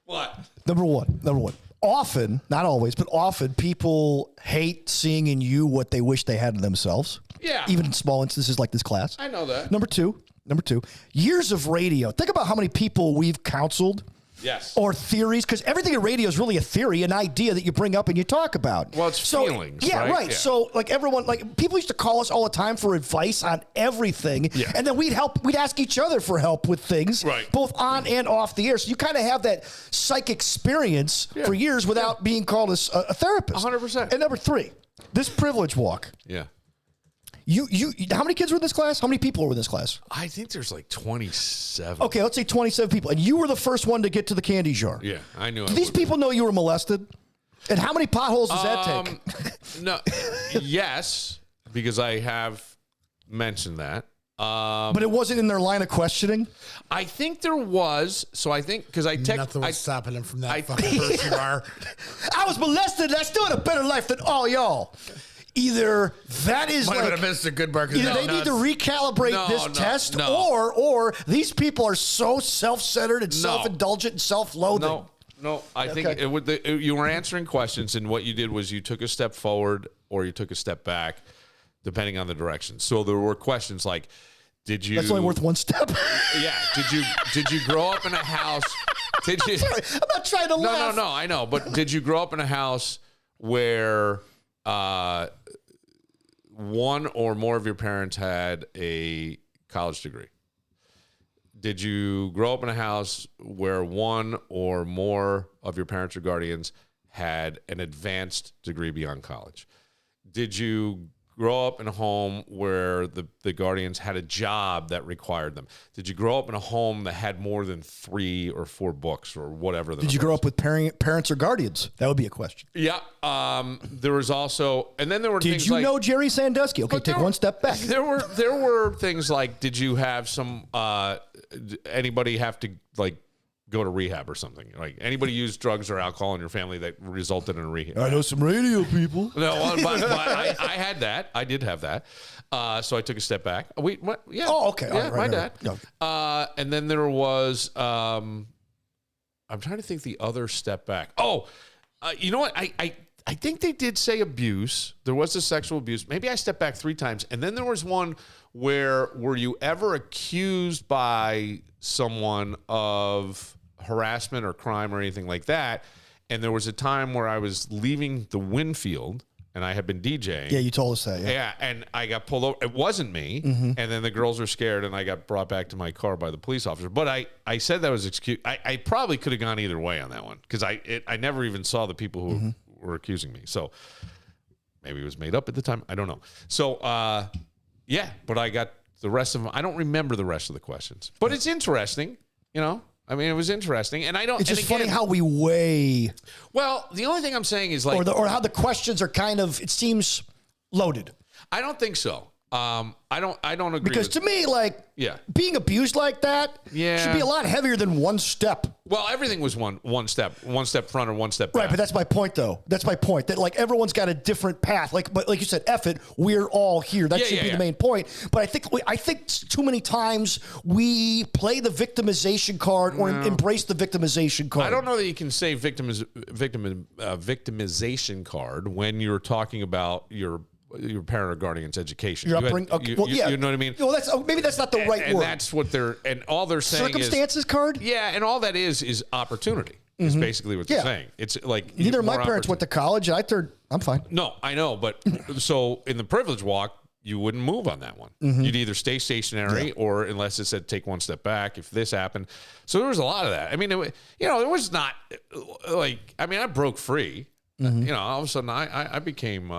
What? Number one. Often, not always, but often, people hate seeing in you what they wish they had in themselves. Yeah. Even in small instances like this class. I know that. Number two, years of radio. Think about how many people we've counseled Yes. Or theories, because everything in radio is really a theory, an idea that you bring up and you talk about. Well, it's feelings, Yeah, right? right. Yeah. So, like everyone, like people used to call us all the time for advice on everything, and then we'd ask each other for help with things, both on and off the air. So you kind of have that psychic experience for years without being called a therapist. 100%. And number 3, this privilege walk. Yeah. You how many kids were in this class? How many people were in this class? I think there's like 27. Okay, let's say 27 people. And you were the first one to get to the candy jar. Yeah, I knew. Do these people know you were molested? And how many potholes does that take? No. Yes, because I have mentioned that. But it wasn't in their line of questioning? I think there was. So I think, because Nothing was stopping him from that fucking person bar. I was molested and I still had a better life than all y'all. Either that is Might like... have been a Mr. Goodbar. Either they need to recalibrate this test, or these people are so self-centered and self-indulgent and self-loathing. No, I think you were answering questions, and what you did was you took a step forward or you took a step back, depending on the direction. So there were questions like, did you... That's only worth one step. Yeah. Did you grow up in a house... Did you? Sorry, I'm not trying to laugh. No, I know. But did you grow up in a house where... one or more of your parents had a college degree? Did you grow up in a house where one or more of your parents or guardians had an advanced degree beyond college? Did you grow up in a home where the guardians had a job that required them? Did you grow up in a home that had more than 3 or 4 books or whatever? Did you grow up with parents or guardians? That would be a question. Yeah. There was also, and then there were things like... Did you know Jerry Sandusky? Okay, take one step back. There were things like, did you have anybody have to like go to rehab or something? Like anybody use drugs or alcohol in your family that resulted in a rehab? I know some radio people. No, but I had that. I did have that. So I took a step back. Yeah. Oh, okay. Yeah, right, my dad. Okay. And then there was, I'm trying to think the other step back. Oh, you know what? I think they did say abuse. There was a sexual abuse. Maybe I stepped back 3 times. And then there was one where, were you ever accused by someone of harassment or crime or anything like that? And there was a time where I was leaving the Winfield and I had been DJing. Yeah, you told us that. Yeah, and I got pulled over. It wasn't me. Mm-hmm. And then the girls were scared and I got brought back to my car by the police officer. But I said that was excuse. I probably could have gone either way on that one because I never even saw the people who were accusing me. So maybe it was made up at the time. I don't know. So, yeah, but I got the rest of them. I don't remember the rest of the questions. But it's interesting, you know? I mean, it was interesting. And I don't... It's just funny how we weigh... Well, the only thing I'm saying is like... Or how the questions are kind of... It seems loaded. I don't think so. I don't agree. Because to me, like, being abused like that should be a lot heavier than one step. Well, everything was one step front or one step back. Right, but that's my point, though. That's my point. That like everyone's got a different path. But like you said, F it, we're all here. That should be the main point. But I think too many times we play the victimization card or embrace the victimization card. I don't know that you can say victimization card when you're talking about your parent or guardian's education. Your upbringing. You know what I mean? Well, maybe that's not the right word. And that's what all they're saying circumstances card? Yeah, and all that is opportunity. Is basically what they're saying. It's like neither of my parents went to college. I'm fine. No, I know, but so in the privilege walk, you wouldn't move on that one. You'd either stay stationary or unless it said take one step back if this happened. So there was a lot of that. I mean, it was not like, I mean, I broke free. You know, all of a sudden I became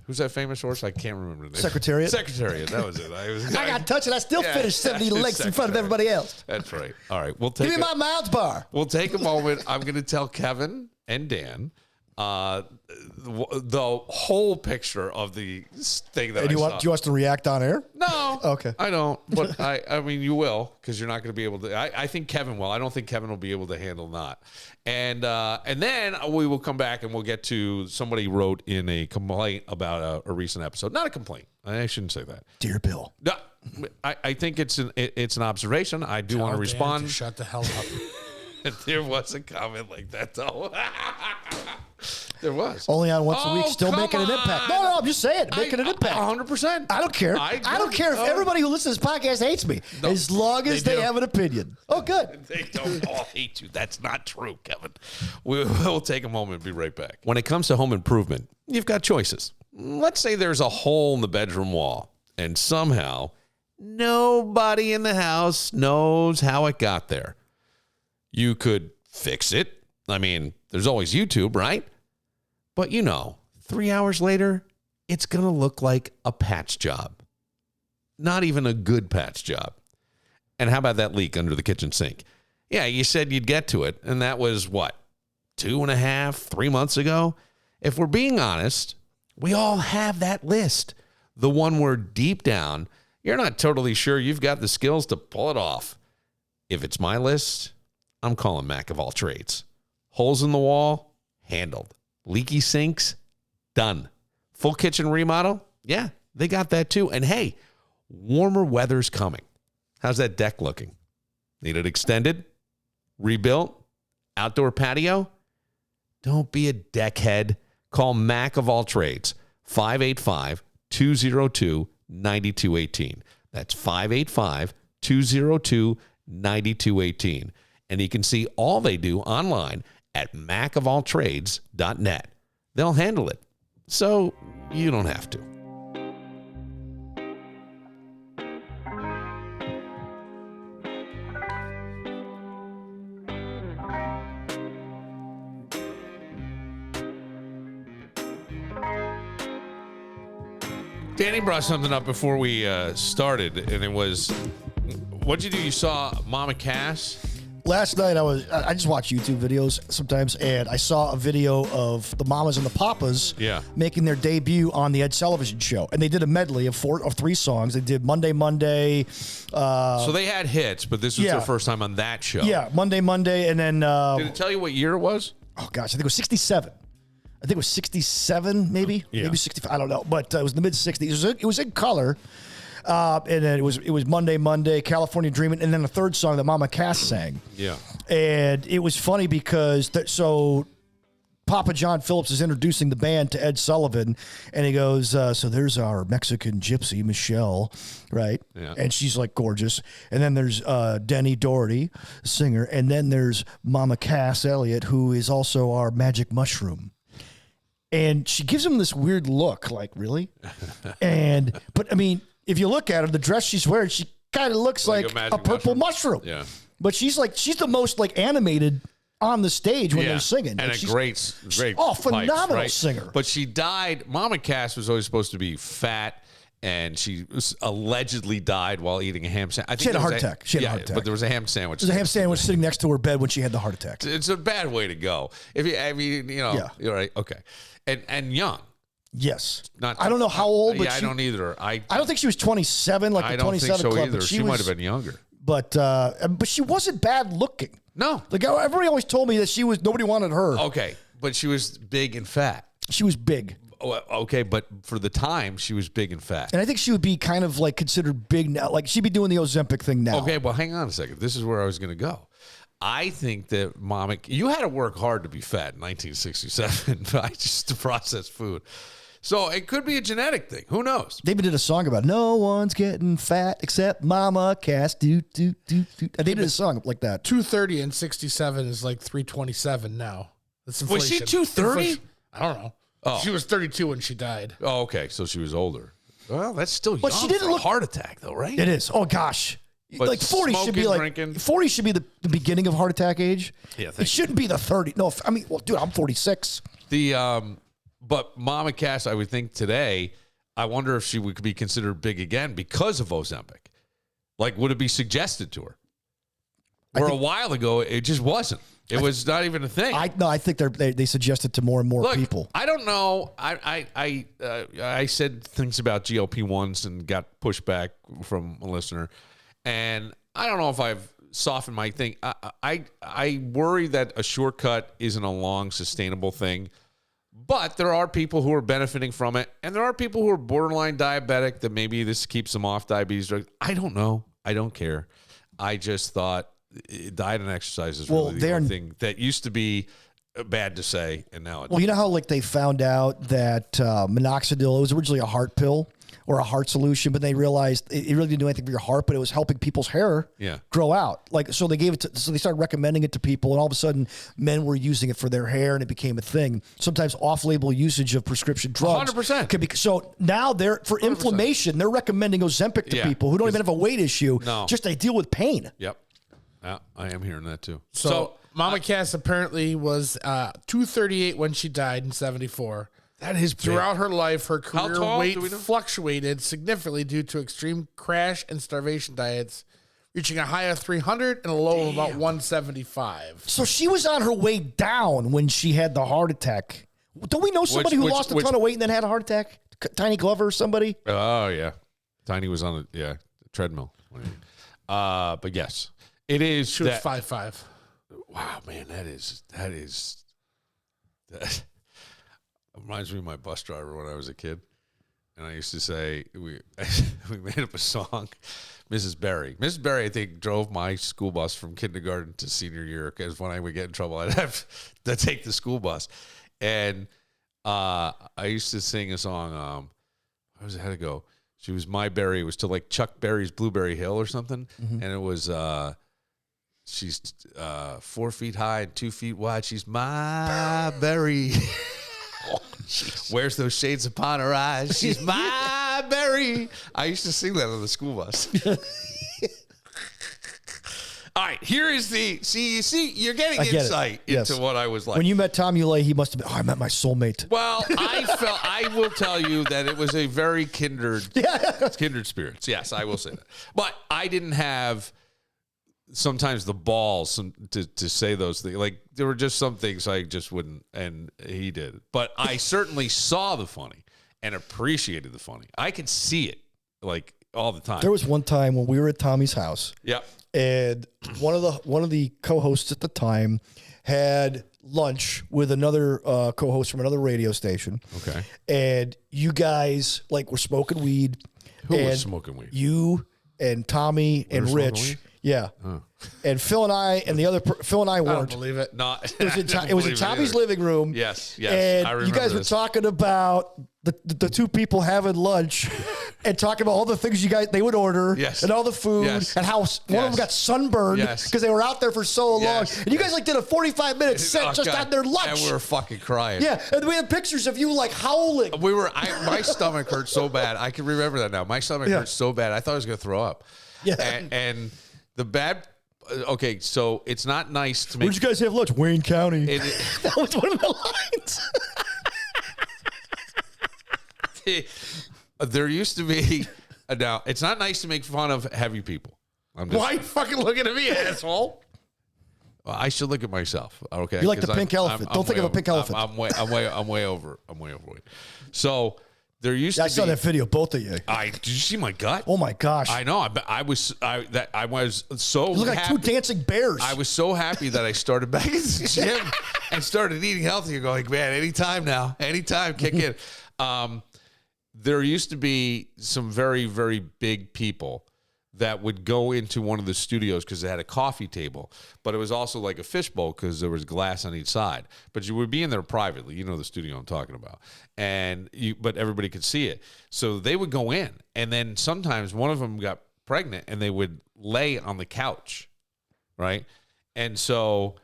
who's that famous horse? I can't remember the name. Secretariat. That was it. I got touched and I still finished 70 legs in front of everybody else. That's right. All right. Give me my Mounds bar. We'll take a moment. I'm going to tell Kevin and Dan the whole picture of the thing that do you want us to react on air? No. Okay. I don't. But I mean, you will because you're not going to be able to. I think Kevin will. I don't think Kevin will be able to handle not. And then we will come back and we'll get to somebody wrote in a complaint about a recent episode. Not a complaint. I shouldn't say that. Dear Bill. No, I think it's an observation. I do want to respond. Shut the hell up. There was a comment like that though. There was. Only on once a week, Oh, still come making an impact. No, on. I'm just saying, making an impact. 100%. I don't care. I don't care if everybody who listens to this podcast hates me, as long as they have an opinion. Oh, good. They don't all hate you. That's not true, Kevin. We'll take a moment and be right back. When it comes to home improvement, you've got choices. Let's say there's a hole in the bedroom wall, and somehow nobody in the house knows how it got there. You could fix it. I mean, there's always YouTube, right? But 3 hours later, it's going to look like a patch job. Not even a good patch job. And how about that leak under the kitchen sink? Yeah, you said you'd get to it, and that was what, 2.5, 3 months ago? If we're being honest, we all have that list. The one where deep down, you're not totally sure you've got the skills to pull it off. If it's my list, I'm calling Mac of all trades. Holes in the wall, handled. Leaky sinks, done. Full kitchen remodel, yeah, they got that too. And hey, warmer weather's coming. How's that deck looking? Need it extended? Rebuilt? Outdoor patio? Don't be a deckhead. Call Mac of all trades, 585-202-9218. That's 585-202-9218. And you can see all they do online at macofalltrades.net. They'll handle it, so you don't have to. Danny brought something up before we started, and it was, what'd you do? You saw Mama Cass? Last night I just watch YouTube videos sometimes, and I saw a video of the Mamas and the Papas making their debut on the Ed Sullivan Show, and they did a medley of 3 songs. They did Monday. So they had hits, but this was their first time on that show. Yeah, Monday, and then did it tell you what year it was? Oh gosh, I think it was 67. I think it was 67, maybe 65. I don't know, but it was in the mid 60s. It was in color. And then it was Monday, California Dreamin', and then the third song that Mama Cass sang. Yeah. And it was funny because Papa John Phillips is introducing the band to Ed Sullivan, and he goes, so there's our Mexican gypsy, Michelle, right? Yeah. And she's like gorgeous. And then there's Denny Doherty, singer, and then there's Mama Cass Elliott, who is also our magic mushroom. And she gives him this weird look, like, really? But I mean, if you look at her, the dress she's wearing, she kind of looks like a purple mushroom. Yeah. But she's the most like animated on the stage when they're singing. And she's a great phenomenal pipes, right? singer. But she died. Mama Cass was always supposed to be fat, and she allegedly died while eating a ham sandwich. She had a heart attack. But there was a ham sandwich. There's a ham sandwich sitting next to her bed when she had the heart attack. It's a bad way to go. You're right. Okay. And young. Yes. I don't know how old, but I don't either. I don't think she was 27, like the 27 I don't think so club. either. She might have been younger. But she wasn't bad looking. No. Like everybody always told me that nobody wanted her. Okay, but she was big and fat. She was big. Okay, but for the time, she was big and fat. And I think she would be kind of like considered big now. Like she'd be doing the Ozempic thing now. Okay, well, hang on a second. This is where I was going to go. I think that you had to work hard to be fat in 1967, just to process food. So it could be a genetic thing. Who knows? They even did a song about no one's getting fat except Mama Cass. They did a song like that. 230 and 67 is like 327 now. That's inflation. Was she 230? I don't know. Oh. She was 32 when she died. Oh, okay. So she was older. Well, that's still young she didn't for look a heart attack, though, right? It is. Oh gosh. But like 40 should be drinking. 40 should be the beginning of heart attack age. Yeah, it shouldn't be the 30. No, I mean, well, dude, I'm 46. But Mama Cass, I would think today, I wonder if she would be considered big again because of Ozempic. Like, would it be suggested to her? Where a while ago, it just wasn't. It was not even a thing. I think they suggest it to more and more people. I don't know. I said things about GLP-1s and got pushback from a listener. And I don't know if I've softened my thing. I worry that a shortcut isn't a long, sustainable thing. But there are people who are benefiting from it. And there are people who are borderline diabetic that maybe this keeps them off diabetes drugs. I don't know. I don't care. I just thought diet and exercise is really the only thing that used to be bad to say, and now it's Well, you know how like they found out that minoxidil, it was originally a heart pill or a heart solution, but they realized it really didn't do anything for your heart, but it was helping people's hair grow out. Like, so they gave it to, so they started recommending it to people, and all of a sudden men were using it for their hair, and it became a thing. Sometimes off-label usage of prescription drugs 100%. could be, so now they're, for 100%. Inflammation, they're recommending Ozempic to people who don't even have a weight issue. No. Just they deal with pain. Yep. Yeah, I am hearing that too. So Mama Cass apparently was 238 when she died in 74. That is Throughout her life, her career tall weight do we know? fluctuated significantly due to extreme crash and starvation diets, reaching a high of 300 and a low of about 175. So she was on her way down when she had the heart attack. Don't we know somebody who lost a ton of weight and then had a heart attack? Tiny Glover or somebody? Oh, yeah. Tiny was on a treadmill. But yes, it is. She was 5'5". Wow, man, that reminds me of my bus driver when I was a kid. And I used to say, we made up a song, Mrs. Berry. Mrs. Berry, I think, drove my school bus from kindergarten to senior year, because when I would get in trouble, I'd have to take the school bus. And I used to sing a song, how does it go? She was my berry. It was to like Chuck Berry's Blueberry Hill or something. Mm-hmm. And it was, she's 4 feet high and 2 feet wide. She's my berry. Wears those shades upon her eyes. She's my berry. I used to sing that on the school bus. All right, here is the you're getting insight into what I was like. When you met Tom Ulay, he must have been, I met my soulmate. Well, I will tell you that it was a very kindred spirits. Yes, I will say that. But I didn't have sometimes the balls to say those things. Like, there were just some things I just wouldn't, and he did. But I certainly saw the funny and appreciated the funny. I could see it, like, all the time. There was one time when we were at Tommy's house. Yeah. And one of the co-hosts at the time had lunch with another co-host from another radio station. Okay. And you guys, like, were smoking weed. Who was smoking weed? You and Tommy and Rich. Yeah. Oh. And Phil and I and the other Phil and I weren't. I don't believe it. No, it was in Tommy's living room. Yes. And I remember you guys were talking about the two people having lunch and talking about all the things they would order. Yes. And all the food. Yes. And how one of them got sunburned because they were out there for so long. And you guys like did a 45-minute set just on their lunch. And we were fucking crying. Yeah. And we had pictures of you like howling. My stomach hurt so bad. I can remember that now. My stomach hurt so bad. I thought I was going to throw up. Yeah. And the bad. Okay, so it's not nice to make. Where'd you guys have lunch? Wayne County. That was one of the lines. There used to be. Now, it's not nice to make fun of heavy people. Why are you fucking looking at me, asshole? Well, I should look at myself. Okay, you like the pink elephant. Don't think of a pink elephant. I'm way overweight. So. There used to be. I saw that video, both of you. Did you see my gut? Oh my gosh! I know. I was so. You look like two dancing bears. I was so happy that I started back at the gym and started eating healthier. Going, man, anytime, kick in. There used to be some very, very big people that would go into one of the studios because they had a coffee table, but it was also like a fishbowl because there was glass on each side. But you would be in there privately, you know the studio I'm talking about, but everybody could see it. So they would go in, and then sometimes one of them got pregnant, and they would lay on the couch, right? And so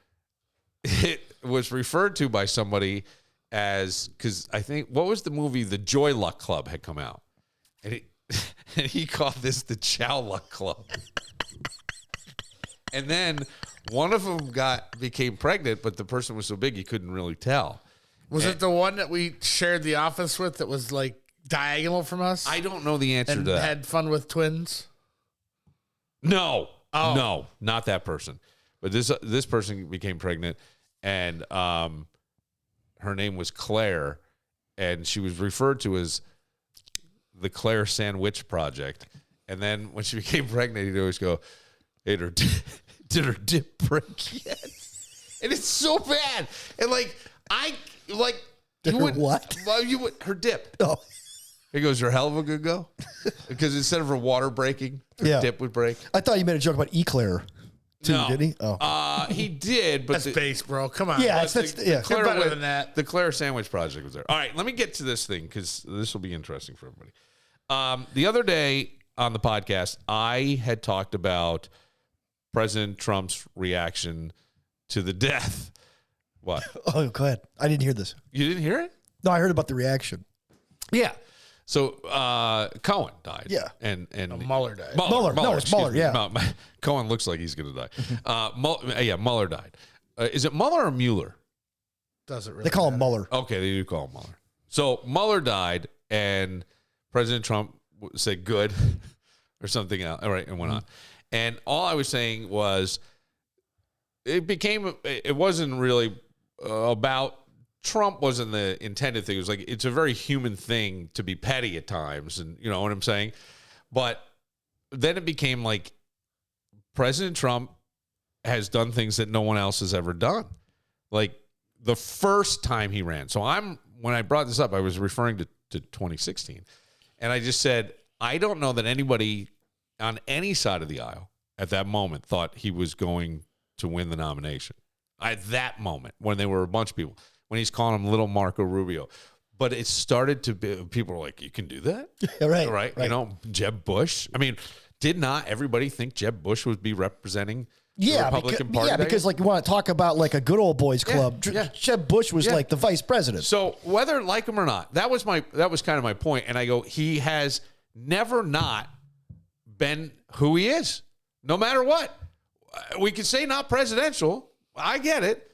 it was referred to by somebody as, because I think, what was the movie? The Joy Luck Club had come out, and he called this the Chow Luck Club. And then one of them became pregnant, but the person was so big he couldn't really tell. Was it the one that we shared the office with that was like diagonal from us? I don't know the answer to that. Had fun with twins? No. Oh. No, not that person. But this person became pregnant, and her name was Claire, and she was referred to as the Claire Sandwich Project. And then when she became pregnant, he'd always go, hey, did her dip break yet? And it's so bad. And what? Well, her dip. Oh. He goes, her hell of a good go? Because instead of her water breaking, her dip would break. I thought you made a joke about Eclair. too, No. didn't he? Oh. He did, but That's base, bro. Come on. Yeah, but that's the Claire better than that. The Claire Sandwich Project was there. All right, let me get to this thing because this will be interesting for everybody. The other day on the podcast, I had talked about President Trump's reaction to the death. What? Oh, go ahead. I didn't hear this. You didn't hear it? No, I heard about the reaction. Yeah. So Cohen died. Yeah. And Mueller died. Mueller. No, it's excuse Mueller, me. yeah. Cohen looks like he's going to die. Mueller died. Is it Mueller or Mueller? Doesn't really They call him matter. Mueller. Okay, they do call him Mueller. So Mueller died, and President Trump said good or something else. All right, and went on. And all I was saying was it wasn't really about Trump wasn't the intended thing. It was like it's a very human thing to be petty at times, and you know what I'm saying? But then it became like President Trump has done things that no one else has ever done. Like the first time he ran. So when I brought this up, I was referring to 2016. And I just said, I don't know that anybody on any side of the aisle at that moment thought he was going to win the nomination. At that moment, when there were a bunch of people, when he's calling him little Marco Rubio. But it started to be, people were like, you can do that? Right. You know, Jeb Bush. I mean, did not everybody think Jeb Bush would be representing the Republican Party? Yeah, because like you want to talk about like a good old boys club. Yeah. Jeb Bush was like the vice president. So whether like him or not, that was kind of my point. And I go, he has never not been who he is, no matter what. We could say not presidential. I get it,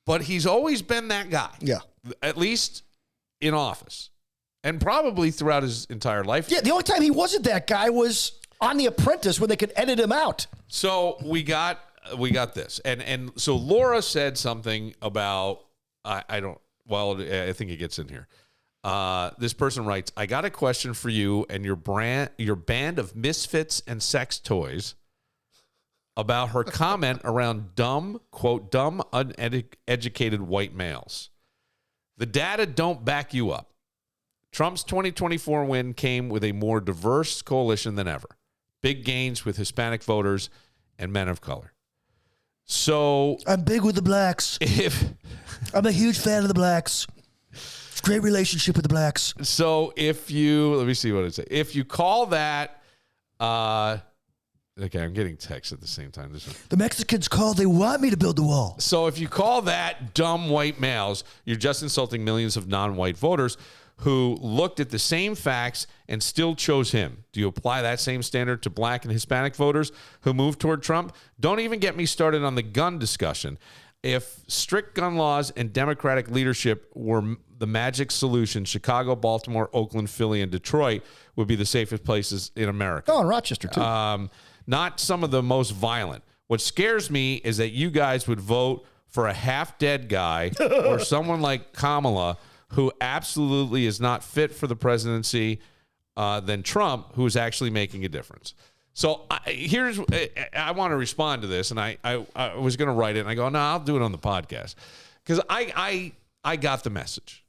but he's always been that guy. Yeah, at least in office, and probably throughout his entire life. Yeah, the only time he wasn't that guy was on The Apprentice when they could edit him out. So we got this, and so Laura said something about I think it gets in here. This person writes, I got a question for you and your band of misfits and sex toys about her comment around dumb uneducated white males. The data don't back you up. Trump's 2024 win came with a more diverse coalition than ever. Big gains with Hispanic voters and men of color. So I'm big with the blacks. I'm a huge fan of the blacks. Great relationship with the blacks. So let me see what it says. If you call that, okay, I'm getting texts at the same time. The Mexicans called. They want me to build the wall. So if you call that dumb white males, you're just insulting millions of non-white voters who looked at the same facts and still chose him. Do you apply that same standard to black and Hispanic voters who moved toward Trump? Don't even get me started on the gun discussion. If strict gun laws and Democratic leadership were the magic solution, Chicago, Baltimore, Oakland, Philly, and Detroit would be the safest places in America. Oh, and Rochester, too. Not some of the most violent. What scares me is that you guys would vote for a half-dead guy or someone like Kamala who absolutely is not fit for the presidency than Trump, who is actually making a difference. So I want to respond to this, and I was going to write it, and I go, no, I'll do it on the podcast. Because I got the message,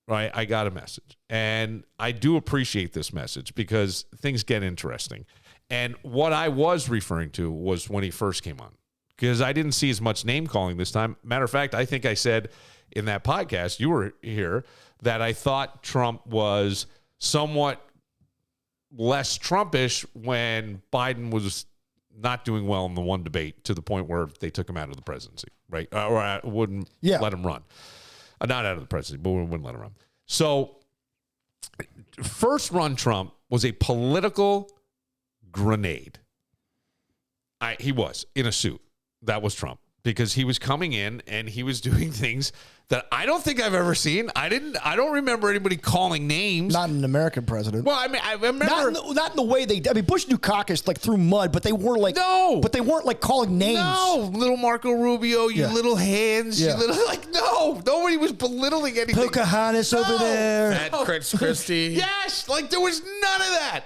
right? I got a message. And I do appreciate this message because things get interesting. And what I was referring to was when he first came on, because I didn't see as much name calling this time. Matter of fact, I think I said in that podcast, you were here, that I thought Trump was somewhat less Trumpish when Biden was not doing well in the one debate to the point where they took him out of the presidency, right? Or wouldn't let him run. Not out of the presidency, but wouldn't let him run. So first run Trump was a political grenade. He was in a suit. That was Trump, because he was coming in and he was doing things that I don't think I've ever seen. I don't remember anybody calling names. Not an American president. Well, I mean, I remember not in the way they. I mean, Bush Dukakis like threw mud, but they weren't like But they weren't like calling names. No, little Marco Rubio, you little hands, you little no. Nobody was belittling anything. Pocahontas over there. That Chris Christie. Yes, like there was none of that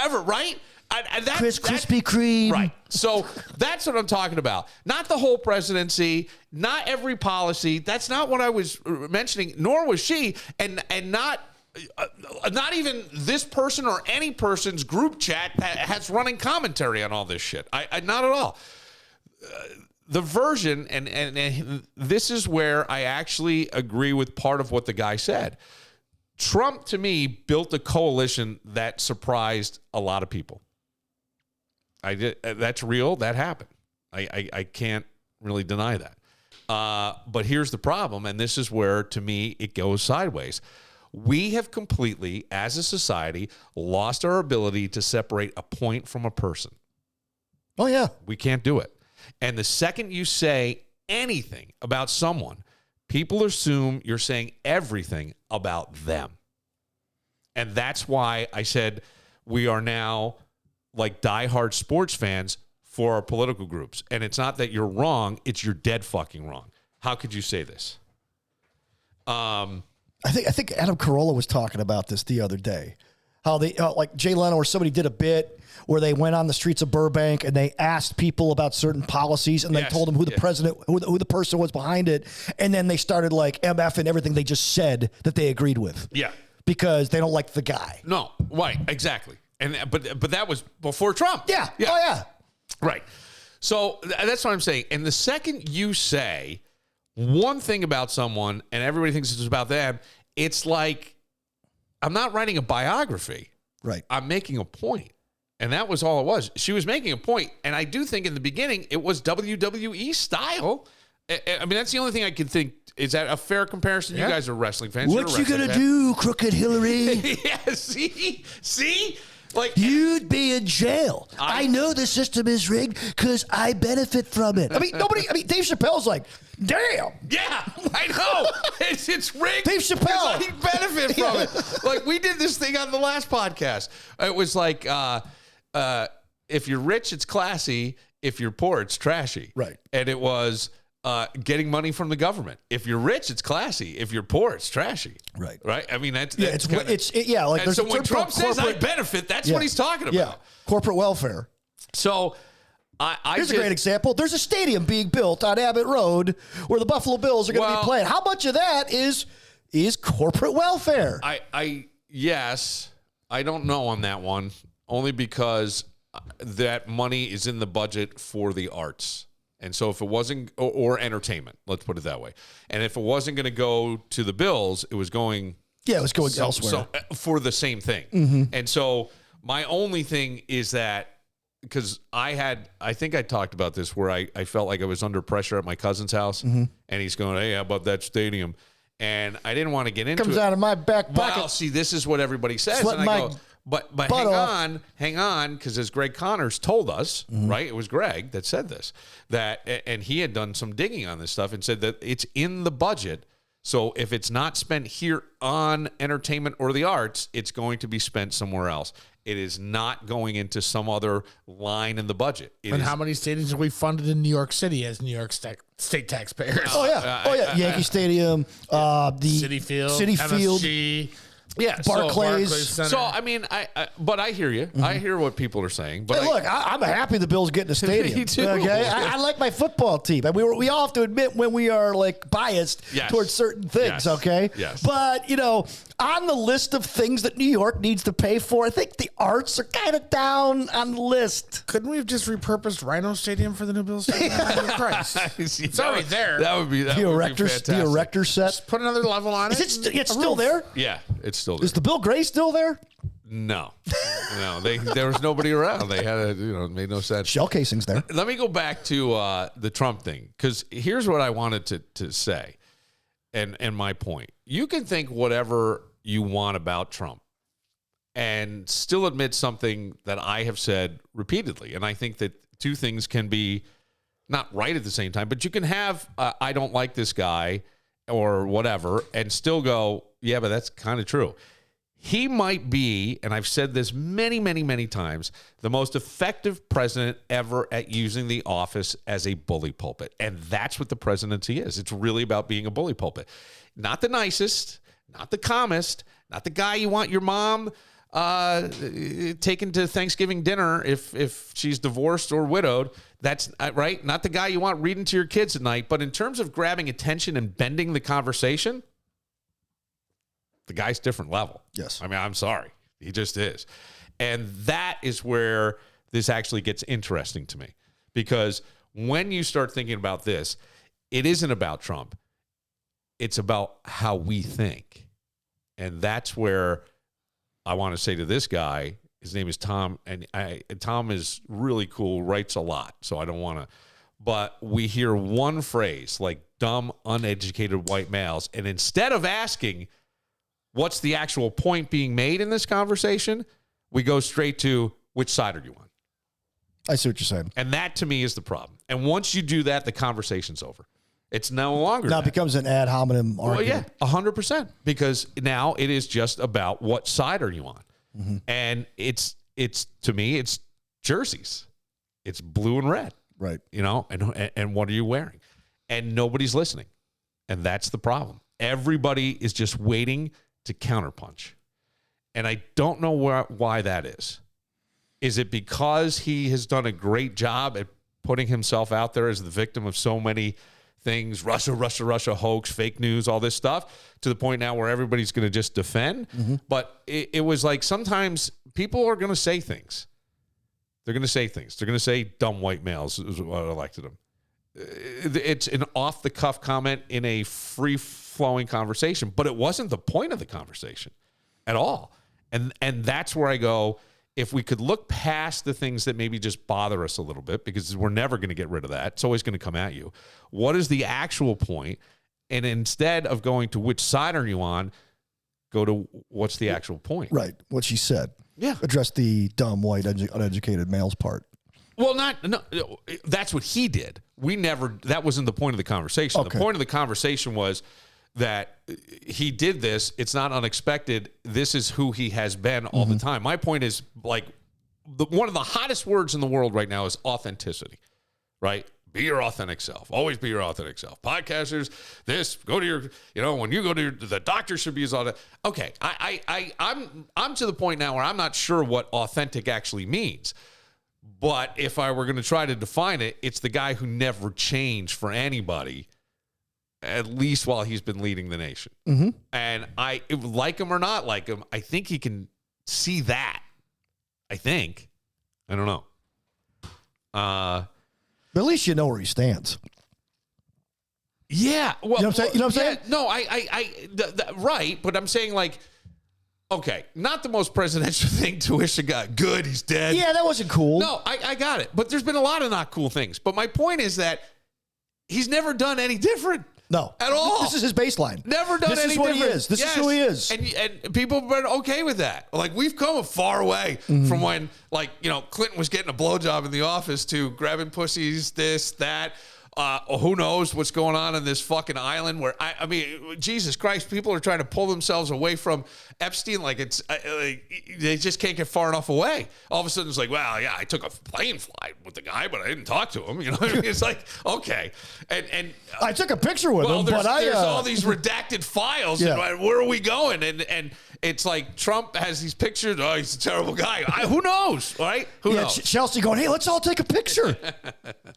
ever, right? Krispy Kreme. Right. So that's what I'm talking about. Not the whole presidency, not every policy. That's not what I was mentioning, nor was she, and not even this person or any person's group chat that has running commentary on all this shit. I not at all. the version, and this is where I actually agree with part of what the guy said. Trump, to me, built a coalition that surprised a lot of people. That's real. That happened. I can't really deny that. But here's the problem, and this is where, to me, it goes sideways. We have completely, as a society, lost our ability to separate a point from a person. Oh, yeah. We can't do it. And the second you say anything about someone, people assume you're saying everything about them. And that's why I said we are now like diehard sports fans for our political groups. And it's not that you're wrong, it's you're dead fucking wrong. How could you say this? I think Adam Carolla was talking about this the other day. How they like Jay Leno or somebody did a bit where they went on the streets of Burbank and they asked people about certain policies and they told them who the president, who the person was behind it, and then they started like MF and everything they just said that they agreed with. Yeah, because they don't like the guy. No, right, exactly. And but that was before Trump. Yeah. Oh yeah. Right. So that's what I'm saying. And the second you say one thing about someone and everybody thinks it's about them, it's like I'm not writing a biography. Right. I'm making a point. And that was all it was. She was making a point. And I do think in the beginning it was WWE style. I mean, that's the only thing I can think. Is that a fair comparison? Yeah. You guys are wrestling fans. What you gonna do, crooked Hillary? Yeah, see? Like you'd be in jail. I know the system is rigged because I benefit from it. I mean, Dave Chappelle's like, damn. Yeah, I know. It's rigged. Dave Chappelle. He benefit from it. Like we did this thing on the last podcast. It was like, if you're rich, it's classy. If you're poor, it's trashy. Right. And it was getting money from the government. If you're rich, it's classy. If you're poor, it's trashy. Right. Right. I mean, that's like and there's so when Trump says I benefit, that's what he's talking about. Yeah, corporate welfare. So here's a great example. There's a stadium being built on Abbott Road where the Buffalo Bills are going to be playing. How much of that is corporate welfare? Yes, I don't know on that one, only because that money is in the budget for the arts. And so if it wasn't, or entertainment, let's put it that way. And if it wasn't going to go to the Bills, it was going. Yeah, it was going elsewhere. For the same thing. Mm-hmm. And so my only thing is that, because I think I talked about this where I felt like I was under pressure at my cousin's house, and he's going, hey, how about that stadium? And I didn't want to get into it. Comes out of my back pocket. Well, see, this is what everybody says. And I go, but hang on, because as Greg Connors told us, right? It was Greg that said this, and he had done some digging on this stuff and said that it's in the budget. So if it's not spent here on entertainment or the arts, it's going to be spent somewhere else. It is not going into some line in the budget. How many stadiums have we funded in New York City as New York state taxpayers? Oh yeah, Yankee Stadium, the City Field, MSG. Yeah, Barclays. So I mean, but I hear you. I hear what people are saying. But hey, look, I'm happy the Bills get in the stadium. Me too. Okay, I like my football team, and we all have to admit when we are like biased towards certain things. Okay, but on the list of things that New York needs to pay for, I think the arts are kind of down on the list. Couldn't we have just repurposed Rhino Stadium for the new Bills stadium? Christ. It's already there. That would be the erector set. Just put another level on it. It's still there? Yeah, it's still there. Is the Bill Gray still there? No. There was nobody around. They had it made no sense. Shell casings there. Let me go back to the Trump thing, because here's what I wanted to say, and my point. You can think whatever you want about Trump and still admit something that I have said repeatedly, and I think that two things can be not right at the same time, but you can have I don't like this guy or whatever and still go, yeah, but that's kind of true. He might be, and I've said this many, many, many times, the most effective president ever at using the office as a bully pulpit. And that's what the presidency is. It's really about being a bully pulpit. Not the nicest, not the calmest, not the guy you want your mom taken to Thanksgiving dinner if she's divorced or widowed. That's right. Not the guy you want reading to your kids at night. But in terms of grabbing attention and bending the conversation, the guy's different level. Yes. I mean, I'm sorry. He just is. And that is where this actually gets interesting to me, because when you start thinking about this, it isn't about Trump. It's about how we think. And that's where I want to say to this guy, his name is Tom, and Tom is really cool, writes a lot, so I don't want to. But we hear one phrase, like dumb, uneducated white males, and instead of asking what's the actual point being made in this conversation, we go straight to which side are you on? I see what you're saying. And that, to me, is the problem. And once you do that, the conversation's over. It's no longer now it becomes an ad hominem argument. Well, yeah, 100%. Because now it is just about what side are you on. Mm-hmm. And it's to me, it's jerseys. It's blue and red. Right. You know, and what are you wearing? And nobody's listening. And that's the problem. Everybody is just waiting to counterpunch. And I don't know why that is. Is it because he has done a great job at putting himself out there as the victim of so many things, Russia, hoax, fake news, all this stuff, to the point now where everybody's going to just defend? Mm-hmm. But it was like sometimes people are going to say things. They're going to say things. They're going to say dumb white males is what elected them. It's an off-the-cuff comment in a free-flowing conversation, but it wasn't the point of the conversation at all. And that's where I go, if we could look past the things that maybe just bother us a little bit, because we're never going to get rid of that. It's always going to come at you. What is the actual point? And instead of going to which side are you on, go to what's the actual point. Right. What she said. Yeah. Address the dumb, white, uneducated males part. Well, no, that's what he did. That wasn't the point of the conversation. Okay. The point of the conversation was that he did this. It's not unexpected. This is who he has been all the time. My point is, like, one of the hottest words in the world right now is authenticity, right? Be your authentic self. Always be your authentic self. Podcasters, go to your, when you go to the doctor should be as authentic. Okay, I'm to the point now where I'm not sure what authentic actually means. But if I were going to try to define it, it's the guy who never changed for anybody, at least while he's been leading the nation. Mm-hmm. And I like him or not like him, I think he can see that. I think. I don't know. But at least you know where he stands. Yeah. Well, you know what I'm saying? No, right. But I'm saying, like, okay, not the most presidential thing to wish a guy good, he's dead. Yeah, that wasn't cool. No, I got it. But there's been a lot of not cool things. But my point is that he's never done any different. No. At all. This is his baseline. Never done any different. This is what he is. This is who he is. And people have been okay with that. Like, we've come a far way from when, like, Clinton was getting a blowjob in the office to grabbing pussies, this, that. Who knows what's going on this fucking island where, I mean, Jesus Christ, people are trying to pull themselves away from Epstein like it's, they just can't get far enough away. All of a sudden it's like, well, yeah, I took a plane flight with the guy, but I didn't talk to him. It's like, okay. And I took a picture with him, but there's all these redacted files. Yeah. And where are we going? And it's like Trump has these pictures. Oh, he's a terrible guy. Who knows, right? Who knows? Chelsea going, hey, let's all take a picture.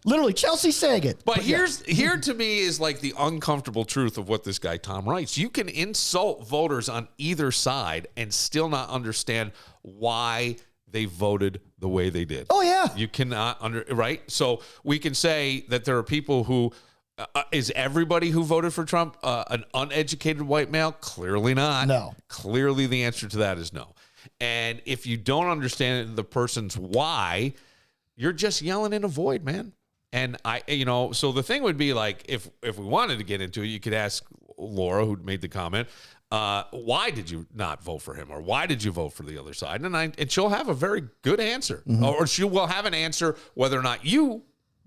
Literally, Chelsea saying it. But here to me is like the uncomfortable truth of what this guy Tom writes. You can insult voters on either side and still not understand why they voted the way they did. Oh, yeah. You cannot right? So we can say that there are people who is everybody who voted for Trump an uneducated white male? Clearly not. No. Clearly the answer to that is no. And if you don't understand the person's why, you're just yelling in a void, man. And so the thing would be like, if we wanted to get into it, you could ask Laura, who made the comment, why did you not vote for him? Or why did you vote for the other side? And she'll have a very good answer. Mm-hmm. Or she will have an answer whether or not you,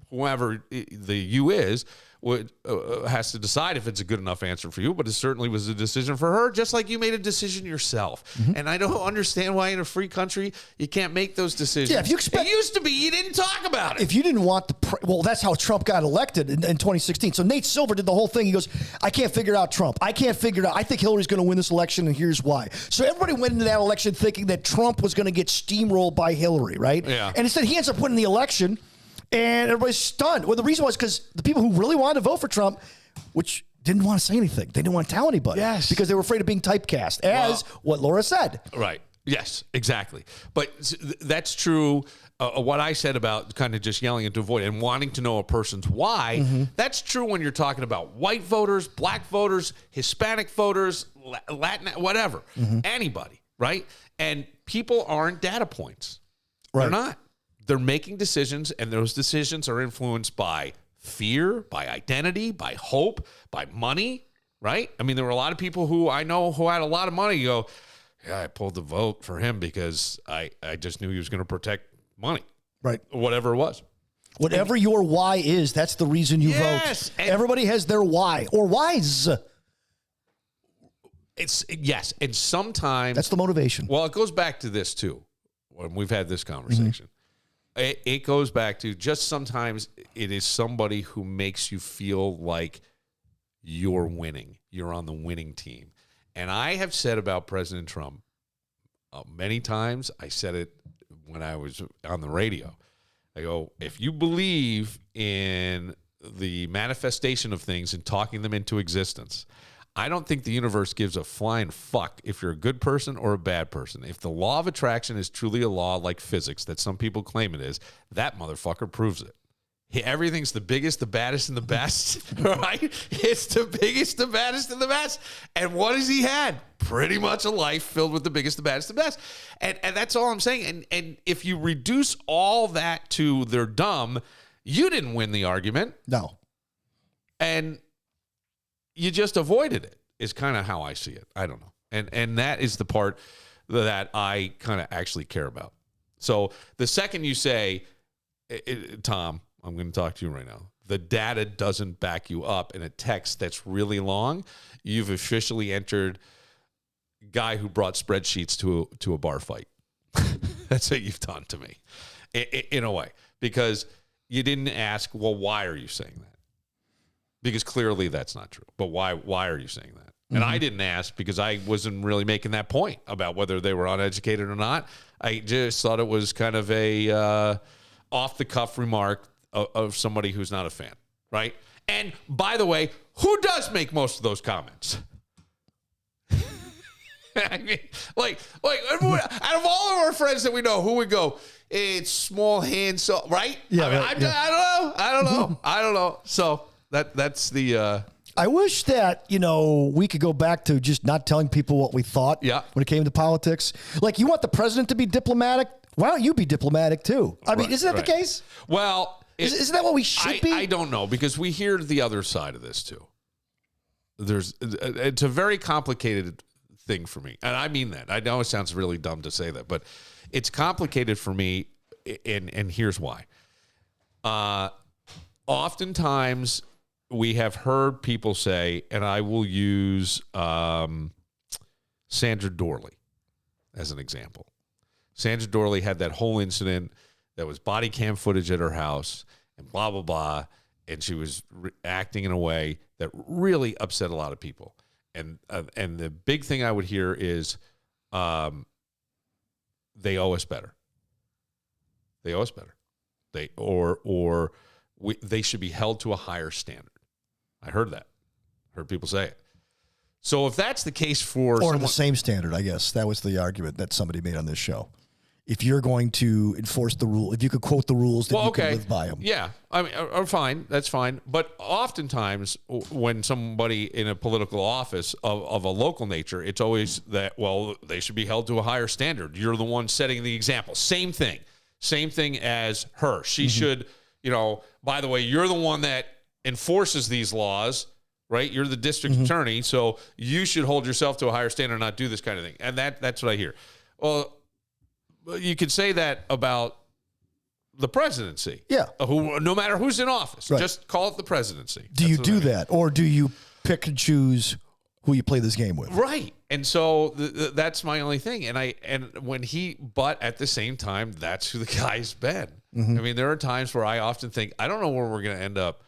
whoever the you is, has to decide if it's a good enough answer for you, but it certainly was a decision for her, just like you made a decision yourself. Mm-hmm. And I don't understand why in a free country you can't make those decisions. Yeah, if you expect, it used to be you didn't talk about it. If you didn't want well, that's how Trump got elected in 2016. So Nate Silver did the whole thing. He goes, I can't figure out Trump. I can't figure it out. I think Hillary's going to win this election, and here's why. So everybody went into that election thinking that Trump was going to get steamrolled by Hillary, right? Yeah. And instead he ends up winning the election. And everybody's stunned. Well, the reason was because the people who really wanted to vote for Trump, which didn't want to say anything. They didn't want to tell anybody. Yes. Because they were afraid of being typecast, as what Laura said. Right. Yes, exactly. But that's true. What I said about kind of just yelling into a void and wanting to know a person's why, that's true when you're talking about white voters, black voters, Hispanic voters, Latin, whatever, anybody, right? And people aren't data points. Right. They're not. They're making decisions, and those decisions are influenced by fear, by identity, by hope, by money, right? I mean, there were a lot of people who I know who had a lot of money go, yeah, I pulled the vote for him because I just knew he was going to protect money. Right. Whatever it was. Whatever your why is, that's the reason you vote. Everybody has their why or whys. Yes. And sometimes that's the motivation. Well, it goes back to this too. When we've had this conversation, it goes back to just sometimes it is somebody who makes you feel like you're winning. You're on the winning team. And I have said about President Trump many times, I said it when I was on the radio. I go, if you believe in the manifestation of things and talking them into existence, I don't think the universe gives a flying fuck if you're a good person or a bad person. If the law of attraction is truly a law like physics that some people claim it is, that motherfucker proves it. Everything's the biggest, the baddest, and the best, right? It's the biggest, the baddest, and the best. And what has he had? Pretty much a life filled with the biggest, the baddest, the best. And that's all I'm saying. And if you reduce all that to they're dumb, you didn't win the argument. No. And you just avoided it, is kind of how I see it. I don't know. And that is the part that I kind of actually care about. So the second you say, Tom, I'm going to talk to you right now, the data doesn't back you up in a text that's really long, you've officially entered guy who brought spreadsheets to a bar fight. That's what you've done to me, in a way, because you didn't ask, well, why are you saying that? Because clearly that's not true. But why are you saying that? And I didn't ask because I wasn't really making that point about whether they were uneducated or not. I just thought it was kind of a off-the-cuff remark of somebody who's not a fan, right? And by the way, who does make most of those comments? I mean, like out of all of our friends that we know, who would go, it's small hand, so right? Yeah, I mean, I don't know. So that's the. I wish that, we could go back to just not telling people what we thought when it came to politics. Like, you want the president to be diplomatic? Why don't you be diplomatic too? I mean, isn't that the case? Well, isn't that what we should be? I don't know, because we hear the other side of this too. It's a very complicated thing for me. And I mean that. I know it sounds really dumb to say that, but it's complicated for me, and here's why. Oftentimes we have heard people say, and I will use Sandra Dorley as an example. Sandra Dorley had that whole incident that was body cam footage at her house and blah, blah, blah. And she was acting in a way that really upset a lot of people. And the big thing I would hear is they owe us better. They owe us better. They should be held to a higher standard. I heard that. Heard people say it. So if that's the case or the same standard, I guess that was the argument that somebody made on this show. If you're going to enforce the rule, if you could quote the rules, then you can live by them. Yeah, I mean, fine, that's fine. But oftentimes, when somebody in a political office of a local nature, it's always that, well, they should be held to a higher standard. You're the one setting the example. Same thing as her. She should, by the way, you're the one that enforces these laws, right? You're the district attorney, so you should hold yourself to a higher standard and not do this kind of thing. And that's what I hear. Well, you could say that about the presidency. Yeah. No matter who's in office, just call it the presidency. Do you do that? Or do you pick and choose who you play this game with? Right. And so that's my only thing. But at the same time, that's who the guy's been. I mean, there are times where I often think, I don't know where we're going to end up,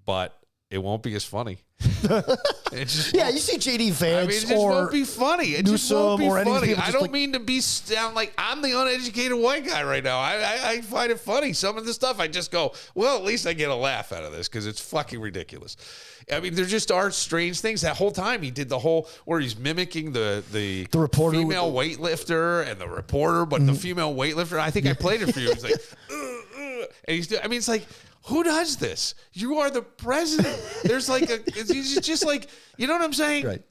but it won't be as funny. It just Yeah, you see JD Vance I mean, it just or won't be funny. It just won't be Newsom or any of these funny. people I just don't like- mean to be sound like I'm the uneducated white guy right now. I find it funny. Some of the stuff I just go, well, at least I get a laugh out of this because it's fucking ridiculous. I mean, there just are strange things. That whole time he did the whole where he's mimicking the reporter female weightlifter and the reporter, but the female weightlifter. I think I played it for you. He's like, and he's doing. I mean, it's like, who does this? You are the president. There's like it's just like, you know what I'm saying? Right.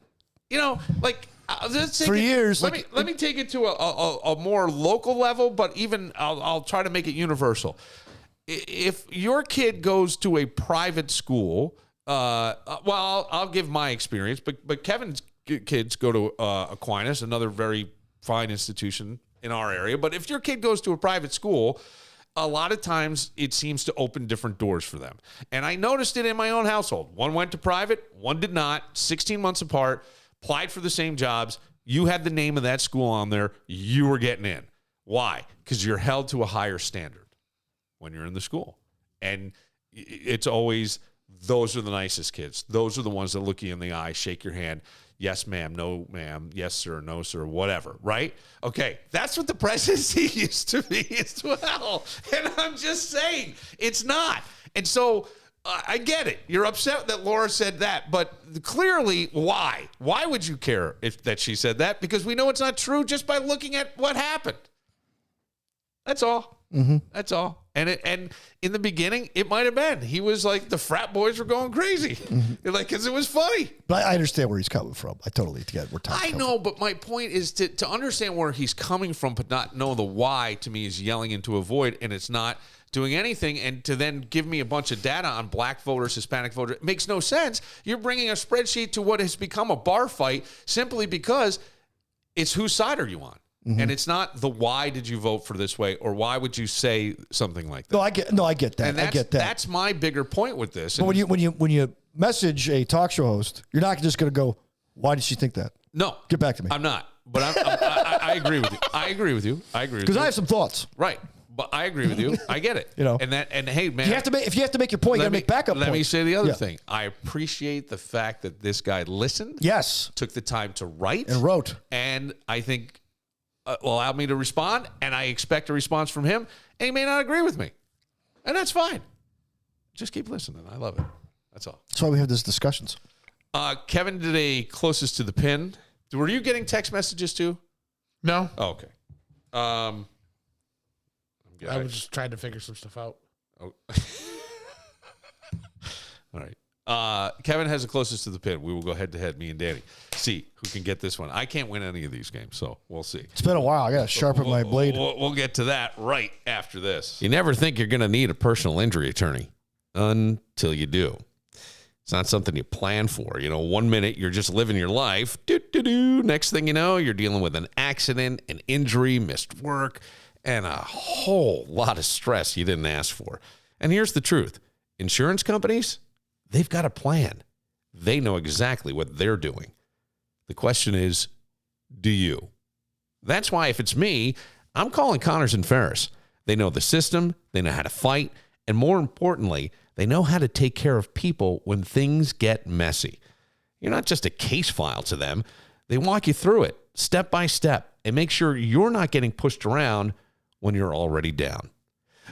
You know, like let's take For it- years, Let like- me take it to a more local level, but even I'll try to make it universal. If your kid goes to a private school, well, I'll give my experience, but Kevin's kids go to Aquinas, another very fine institution in our area. But if your kid goes to a private school, a lot of times it seems to open different doors for them. And I noticed it in my own household. One went to private, one did not, 16 months apart, applied for the same jobs. You had the name of that school on there. You were getting in. Why? Because you're held to a higher standard when you're in the school. And it's always, those are the nicest kids. Those are the ones that look you in the eye, shake your hand. Yes, ma'am. No, ma'am. Yes, sir. No, sir. Whatever. Right? Okay. That's what the presidency used to be as well. And I'm just saying it's not. And so I get it. You're upset that Laura said that, but clearly why? Why would you care that she said that? Because we know it's not true just by looking at what happened. That's all. Mm-hmm. That's all. And in the beginning, it might have been. He was like, the frat boys were going crazy. Mm-hmm. Like, because it was funny. But I understand where he's coming from. I totally get where Tom's I coming know, but my point is to understand where he's coming from, but not know the why, to me, is yelling into a void, and it's not doing anything. And to then give me a bunch of data on black voters, Hispanic voters, it makes no sense. You're bringing a spreadsheet to what has become a bar fight simply because it's whose side are you on? Mm-hmm. And it's not the why did you vote for this way or why would you say something like that. No, I get that. And I get that. That's my bigger point with this. But when you message a talk show host, you're not just going to go, "Why did she think that?" No, Get back to me. I'm not. But I agree with you. I agree with you. Because I have some thoughts. Right. But I agree with you. I get it. You know. And hey, man, If you have to make your point, you got to make backup Let me points. say the other Yeah. thing. I appreciate the fact that this guy listened. Yes. Took the time to write. And wrote. And I think allowed me to respond, and I expect a response from him, and he may not agree with me. And that's fine. Just keep listening. I love it. That's all. That's why we have these discussions. Kevin did a closest to the pin. Were you getting text messages too? No, Oh, okay. I was just trying to figure some stuff out. Oh. All right. Kevin has the closest to the pin. We will go head to head, me and Danny. See who can get this one. I can't win any of these games, so we'll see. It's been a while. I got to sharpen my blade. We'll get to that right after this. You never think you're going to need a personal injury attorney until you do. It's not something you plan for. You know, 1 minute you're just living your life. Next thing you know, you're dealing with an accident, an injury, missed work, and a whole lot of stress you didn't ask for. And here's the truth. Insurance companies, they've got a plan. They know exactly what they're doing. The question is, do you? That's why if it's me, I'm calling Connors and Ferris. They know the system, they know how to fight, and more importantly, they know how to take care of people when things get messy. You're not just a case file to them. They walk you through it step by step and make sure you're not getting pushed around when you're already down.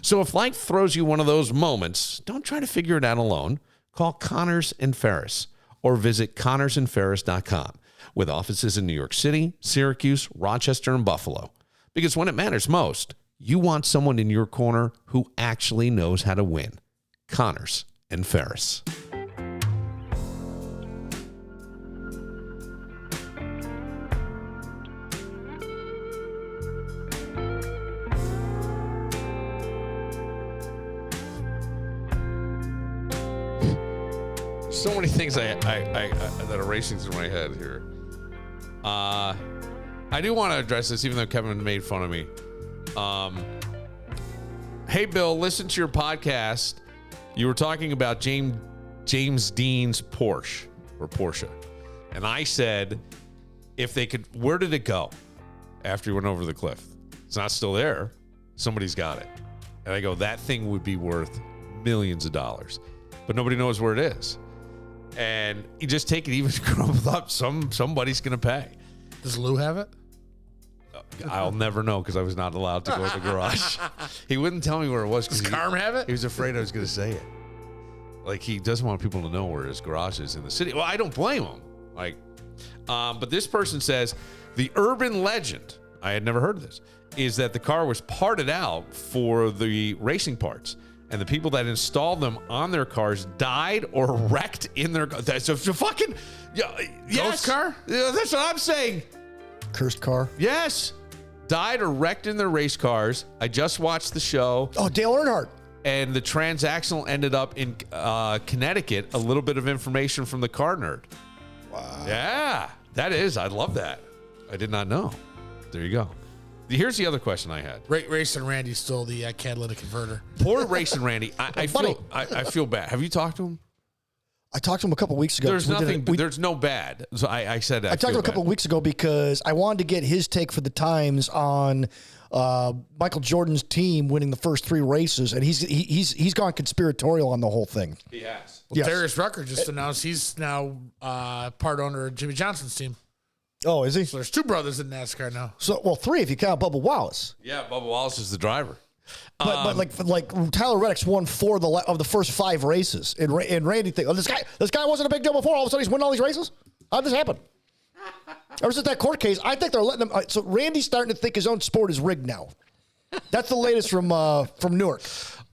So if life throws you one of those moments, don't try to figure it out alone. Call Connors and Ferris or visit connorsandferris.com with offices in New York City, Syracuse, Rochester, and Buffalo. Because when it matters most, you want someone in your corner who actually knows how to win. Connors and Ferris. So many things that are racing through my head here. I do want to address this, even though Kevin made fun of me. Hey, Bill, listen to your podcast. You were talking about James Dean's Porsche. And I said, if they could, where did it go after he went over the cliff? It's not still there. Somebody's got it. And I go, that thing would be worth millions of dollars. But nobody knows where it is. And you just take it even crumpled up. Somebody's going to pay. Does Lou have it? I'll never know because I was not allowed to go to the garage. He wouldn't tell me where it was. Does Carm have it? He was afraid I was going to say it. Like, he doesn't want people to know where his garage is in the city. Well, I don't blame him. Like, but this person says the urban legend, I had never heard of this, is that the car was parted out for the racing parts, and the people that installed them on their cars died or wrecked in their car. That's a fucking yes. Car? Yeah, that's what I'm saying. Cursed car. Yes, died or wrecked in their race cars. I just watched the show. Oh, Dale Earnhardt. And the transactional ended up in Connecticut. A little bit of information from the car nerd. Wow. Yeah, that is. I love that. I did not know. There you go. Here's the other question I had. Racing Randy stole the catalytic converter. Poor Racing Randy. I feel bad. Have you talked to him? I talked to him a couple weeks ago. There's nothing. There's no bad. So I said that. I talked to him a couple weeks ago because I wanted to get his take for the Times on Michael Jordan's team winning the first 3 races, and he's gone conspiratorial on the whole thing. He has. Well, yes. Darius Rucker just announced he's now part owner of Jimmy Johnson's team. Oh, is he? So there's 2 brothers in NASCAR now. So, well, 3 if you count Bubba Wallace. Yeah, Bubba Wallace is the driver. But like Tyler Reddick's won 4 of the first 5 races, and Randy think, oh, this guy wasn't a big deal before. All of a sudden, he's winning all these races. How did this happen? Ever since that court case, I think they're letting him. So Randy's starting to think his own sport is rigged now. That's the latest from Newark.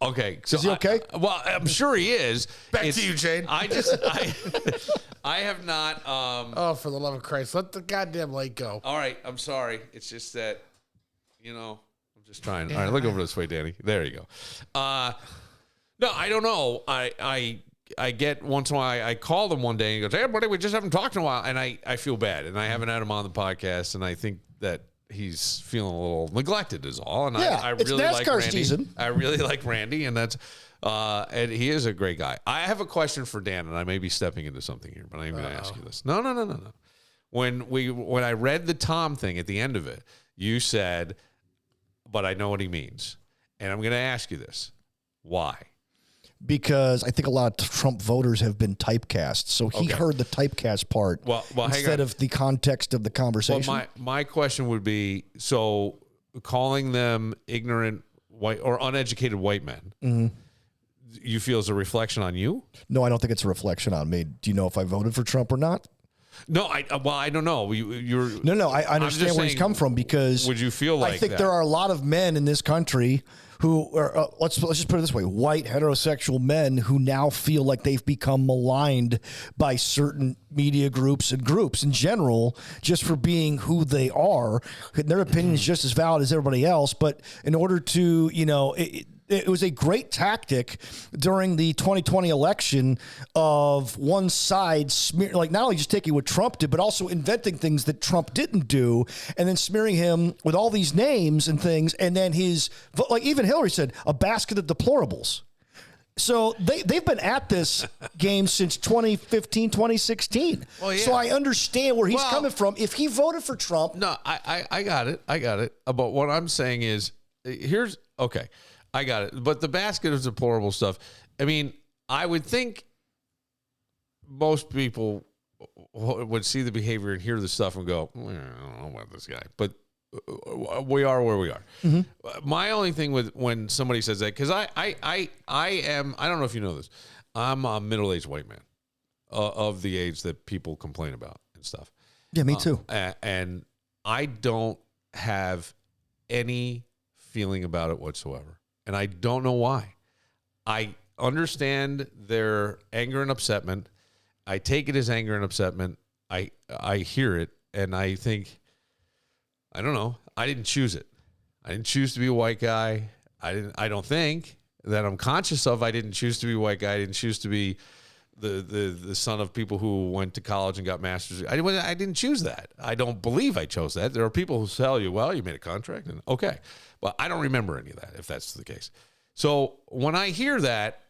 Okay, so is he okay? Well, I'm sure he is. Back to you, Shane. I have not. Oh, for the love of Christ, let the goddamn light go. All right, I'm sorry. It's just that, I'm just trying. All right, look over this way, Danny. There you go. No, I don't know. I get once in a while, I call them one day and he goes, hey, buddy, we just haven't talked in a while. And I feel bad. And I haven't had him on the podcast. And I think that he's feeling a little neglected is all. And I really like Randy. Season. I really like Randy. And that's, and he is a great guy. I have a question for Dan, and I may be stepping into something here, but I'm going to ask you this. No. When I read the Tom thing at the end of it, you said, but I know what he means. And I'm going to ask you this. Why? Because I think a lot of Trump voters have been typecast. So he heard the typecast part instead of the context of the conversation. Well, my question would be, so calling them ignorant white or uneducated white men, you feel is a reflection on you? No, I don't think it's a reflection on me. Do you know if I voted for Trump or not? No, I don't know. I understand where he's come from because would you feel like I think there are a lot of men in this country who are, let's just put it this way, white heterosexual men who now feel like they've become maligned by certain media groups and groups in general just for being who they are. Their opinion is just as valid as everybody else, but in order to, it was a great tactic during the 2020 election of one side not only just taking what Trump did, but also inventing things that Trump didn't do, and then smearing him with all these names and things. And then even Hillary said, a basket of deplorables. So they've been at this game since 2015, 2016. Well, yeah. So I understand where he's coming from. If he voted for Trump. No, I got it. But what I'm saying is, I got it. But the basket of deplorable stuff, I mean, I would think most people would see the behavior and hear the stuff and go, I don't know about this guy. But we are where we are. Mm-hmm. My only thing with when somebody says that, because I don't know if you know this, I'm a middle-aged white man of the age that people complain about and stuff. Yeah, me too. And I don't have any feeling about it whatsoever. And I don't know why. I understand their anger and upsetment. I take it as anger and upsetment. I hear it, and I think, I don't know. I didn't choose it. I didn't choose to be a white guy. I don't think that I'm conscious of. I didn't choose to be a white guy. I didn't choose to be the son of people who went to college and got masters. I didn't choose that. I don't believe I chose that. There are people who tell you, well, you made a contract, and okay. But I don't remember any of that, if that's the case. So when I hear that,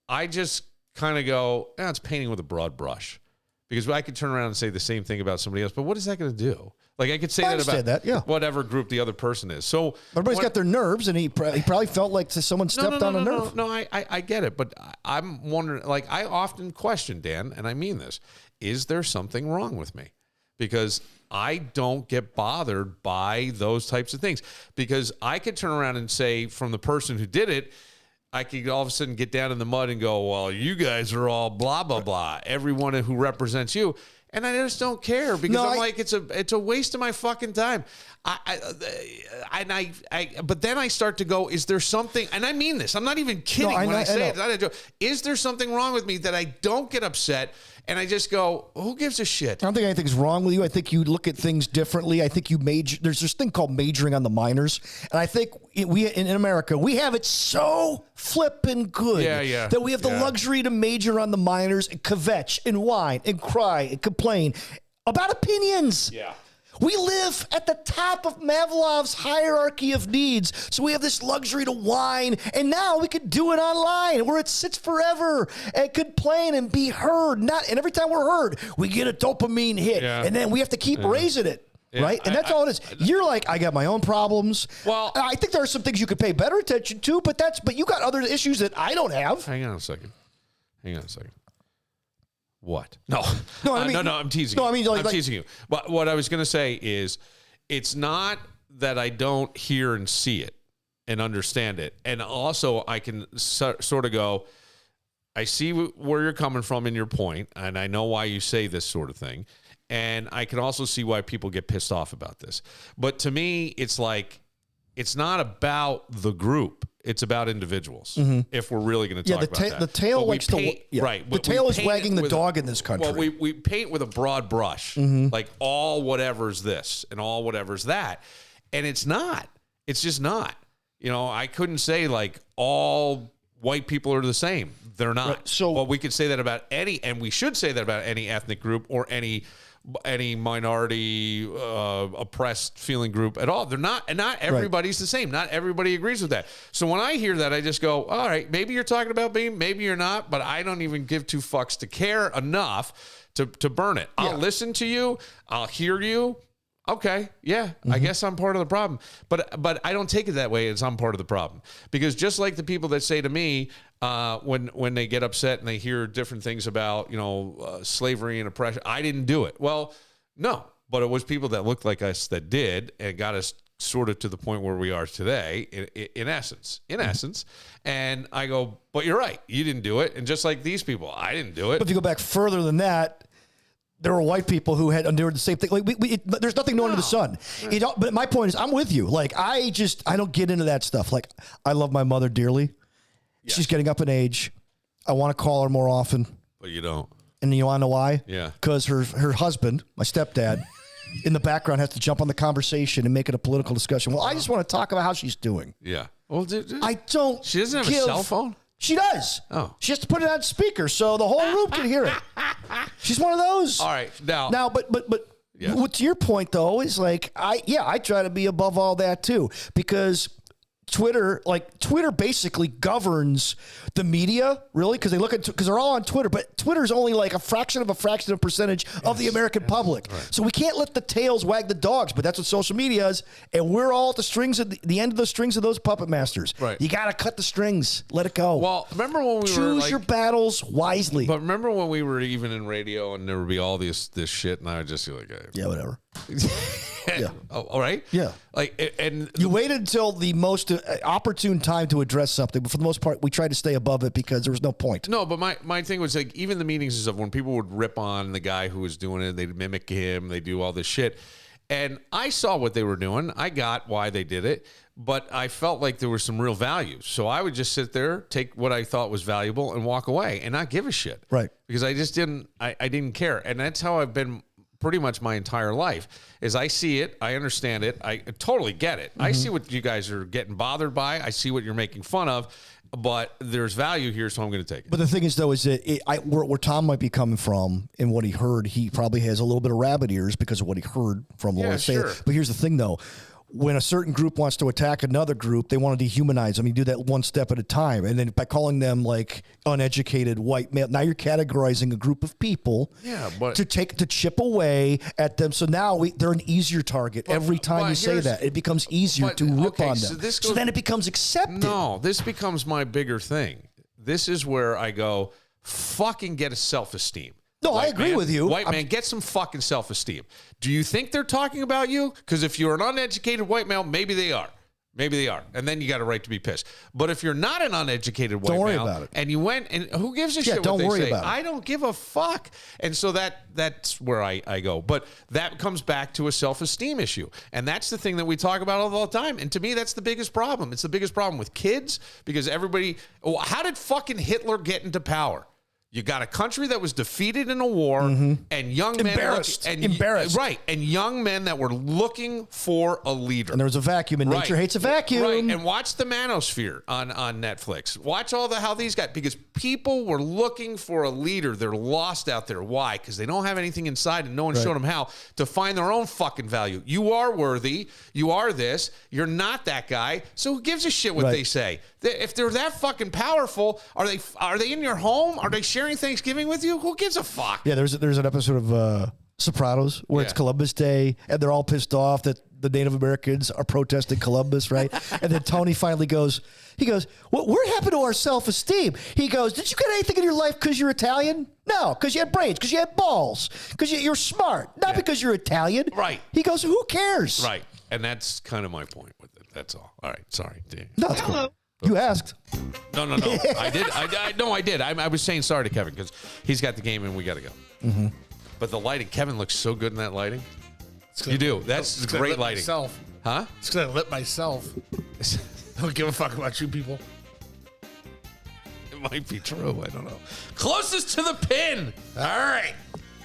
I just kind of go, it's painting with a broad brush. Because I could turn around and say the same thing about somebody else, but what is that going to do? Like I could say that about whatever group the other person is. So everybody's got their nerves, and he probably felt like someone stepped on a nerve. No, I get it, but I'm wondering. Like I often question, Dan, and I mean this: is there something wrong with me? Because I don't get bothered by those types of things. Because I could turn around and say, from the person who did it, I could all of a sudden get down in the mud and go, "Well, you guys are all blah blah blah. Everyone who represents you." And I just don't care because I'm like, it's a waste of my fucking time. But then I start to go, is there something? And I mean this. I'm not even kidding when I say it. It's not a joke. Is there something wrong with me that I don't get upset? And I just go, who gives a shit? I don't think anything's wrong with you. I think you look at things differently. I think you there's this thing called majoring on the minors. And I think in America, we have it so flippin' good that we have the luxury to major on the minors and kvetch and whine and cry and complain about opinions. Yeah. We live at the top of Maslow's hierarchy of needs, so we have this luxury to whine, and now we could do it online where it sits forever and complain and be heard. And every time we're heard, we get a dopamine hit, and then we have to keep raising it. Yeah, right? And that's all it is. You're like, I got my own problems. Well, I think there are some things you could pay better attention to, but you got other issues that I don't have. Hang on a second. What? No, I'm teasing you. No, I mean, I'm teasing you. But what I was going to say is it's not that I don't hear and see it and understand it. And also I can sort of go, I see where you're coming from in your point, and I know why you say this sort of thing. And I can also see why people get pissed off about this. But to me, it's like, it's not about the group. It's about individuals. If we're really going to talk about that. The tail likes to right. The tail is wagging the dog in this country. Well, we paint with a broad brush, like all whatever's this and all whatever's that, and it's not. It's just not. You know, I couldn't say like all white people are the same. They're not. Right. So, well, we could say that about any, and we should say that about any ethnic group or any minority oppressed feeling group at all. They're not, and not everybody's the same. Not everybody agrees with that. So when I hear that, I just go, all right, maybe you're talking about me, maybe you're not, but I don't even give two fucks to care enough to burn it. I'll listen to you. I'll hear you. Okay, yeah, I guess I'm part of the problem. But I don't take it that way as I'm part of the problem. Because just like the people that say to me, when they get upset and they hear different things about, slavery and oppression, I didn't do it. Well, no, but it was people that looked like us that did and got us sort of to the point where we are today, in essence. And I go, but you're right, you didn't do it. And just like these people, I didn't do it. But if you go back further than that, there were white people who had endured the same thing. Like there's nothing new under the sun. But my point is, I'm with you. Like I don't get into that stuff. Like I love my mother dearly. Yes. She's getting up in age. I want to call her more often. But you don't. And you want to know why? Yeah. Because her husband, my stepdad, in the background has to jump on the conversation and make it a political discussion. Well, I just want to talk about how she's doing. Yeah. Well, I don't. She doesn't have a cell phone? She does. Oh. She has to put it on speaker so the whole room can hear it. She's one of those. All right. Now, but yes. To your point though is like I try to be above all that too, because Twitter basically governs the media, really, because they're all on Twitter, but Twitter's only like a fraction of a percentage of the American public. Right. So we can't let the tails wag the dogs, but that's what social media is, and we're all at the strings of the end of the strings of those puppet masters. Right. You got to cut the strings, let it go. Well, remember when we choose your battles wisely. But remember when we were even in radio and there would be all this shit, and I would just be like, yeah, whatever. Yeah. Oh, all right. Yeah. And you waited until the most opportune time to address something, but for the most part, we tried to stay above it because there was no point. No, but my thing was like even the meetings and stuff, when people would rip on the guy who was doing it, they'd mimic him, they do all this shit. And I saw what they were doing. I got why they did it, but I felt like there was some real value. So I would just sit there, take what I thought was valuable and walk away and not give a shit. Right. Because I just didn't care. And that's how I've been pretty much my entire life. Is I see it, I understand it, I totally get it. I see what you guys are getting bothered by, I see what you're making fun of, but there's value here, so I'm going to take it. But the thing is, though, is that where Tom might be coming from and what he heard, he probably has a little bit of rabbit ears because of what he heard from Laura say. Sure. But here's the thing, though. when a certain group wants to attack another group, they want to dehumanize them. You do that one step at a time. And then by calling them like uneducated white male, now you're categorizing a group of people but to chip away at them. So now they're an easier target every time you say that. It becomes easier to rip on them. So then it becomes accepted. No, this becomes my bigger thing. This is where I go, fucking get a self-esteem. No, I agree with you. White man, get some fucking self-esteem. Do you think they're talking about you? Because if you're an uneducated white male, maybe they are. Maybe they are. And then you got a right to be pissed. But if you're not an uneducated white male and you went and who gives a shit what they say? I don't give a fuck. And so that's where I go. But that comes back to a self-esteem issue. And that's the thing that we talk about all the time. And to me, that's the biggest problem. It's the biggest problem with kids because how did fucking Hitler get into power? You got a country that was defeated in a war and young men embarrassed. Right. And young men that were looking for a leader. And there was a vacuum and nature hates a vacuum. Right. And watch the Manosphere on Netflix. Watch how these guys, because people were looking for a leader. They're lost out there. Why? Because they don't have anything inside and no one showed them how to find their own fucking value. You are worthy. You are this. You're not that guy. So who gives a shit what they say? If they're that fucking powerful, are they in your home? Are they sharing Thanksgiving with you? Who gives a fuck? Yeah, there's an episode of Sopranos where it's Columbus Day and they're all pissed off that the Native Americans are protesting Columbus, right? And then Tony finally goes, what happened to our self-esteem? He goes, did you get anything in your life because you're Italian? No, because you had brains, because you had balls, because you're smart, not because you're Italian. Right. He goes, who cares? Right. And that's kind of my point with it. That's all. All right. Sorry. No, it's cool. You asked. No. I did. I did. I was saying sorry to Kevin because he's got the game and we got to go. Mm-hmm. But the lighting, Kevin looks so good in that lighting. You do. That's great lighting. Myself. Huh? It's because I lit myself. I don't give a fuck about you people. It might be true. I don't know. Closest to the pin. All right.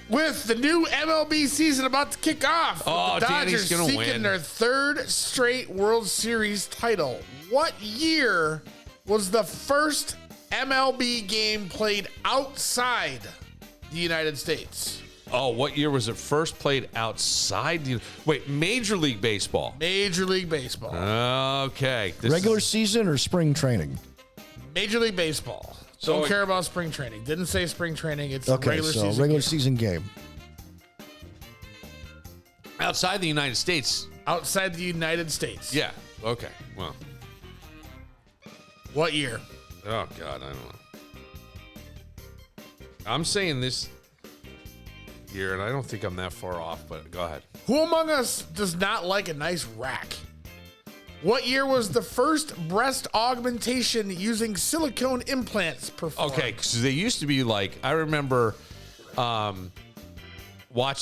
With the new MLB season about to kick off, the Dodgers seeking their third straight World Series title. What year was the first MLB game played outside the United States? Oh, what year was it first played outside the... Wait, Major League Baseball. Major League Baseball. Okay. Regular season or spring training? Major League Baseball. Don't care about spring training. Didn't say spring training. It's regular season game. Outside the United States. Outside the United States. Yeah. Okay. Well. What year? Oh, God. I don't know. I'm saying this year, and I don't think I'm that far off, but go ahead. Who among us does not like a nice rack? What year was the first breast augmentation using silicone implants performed? Okay, because they used to be like, I remember watching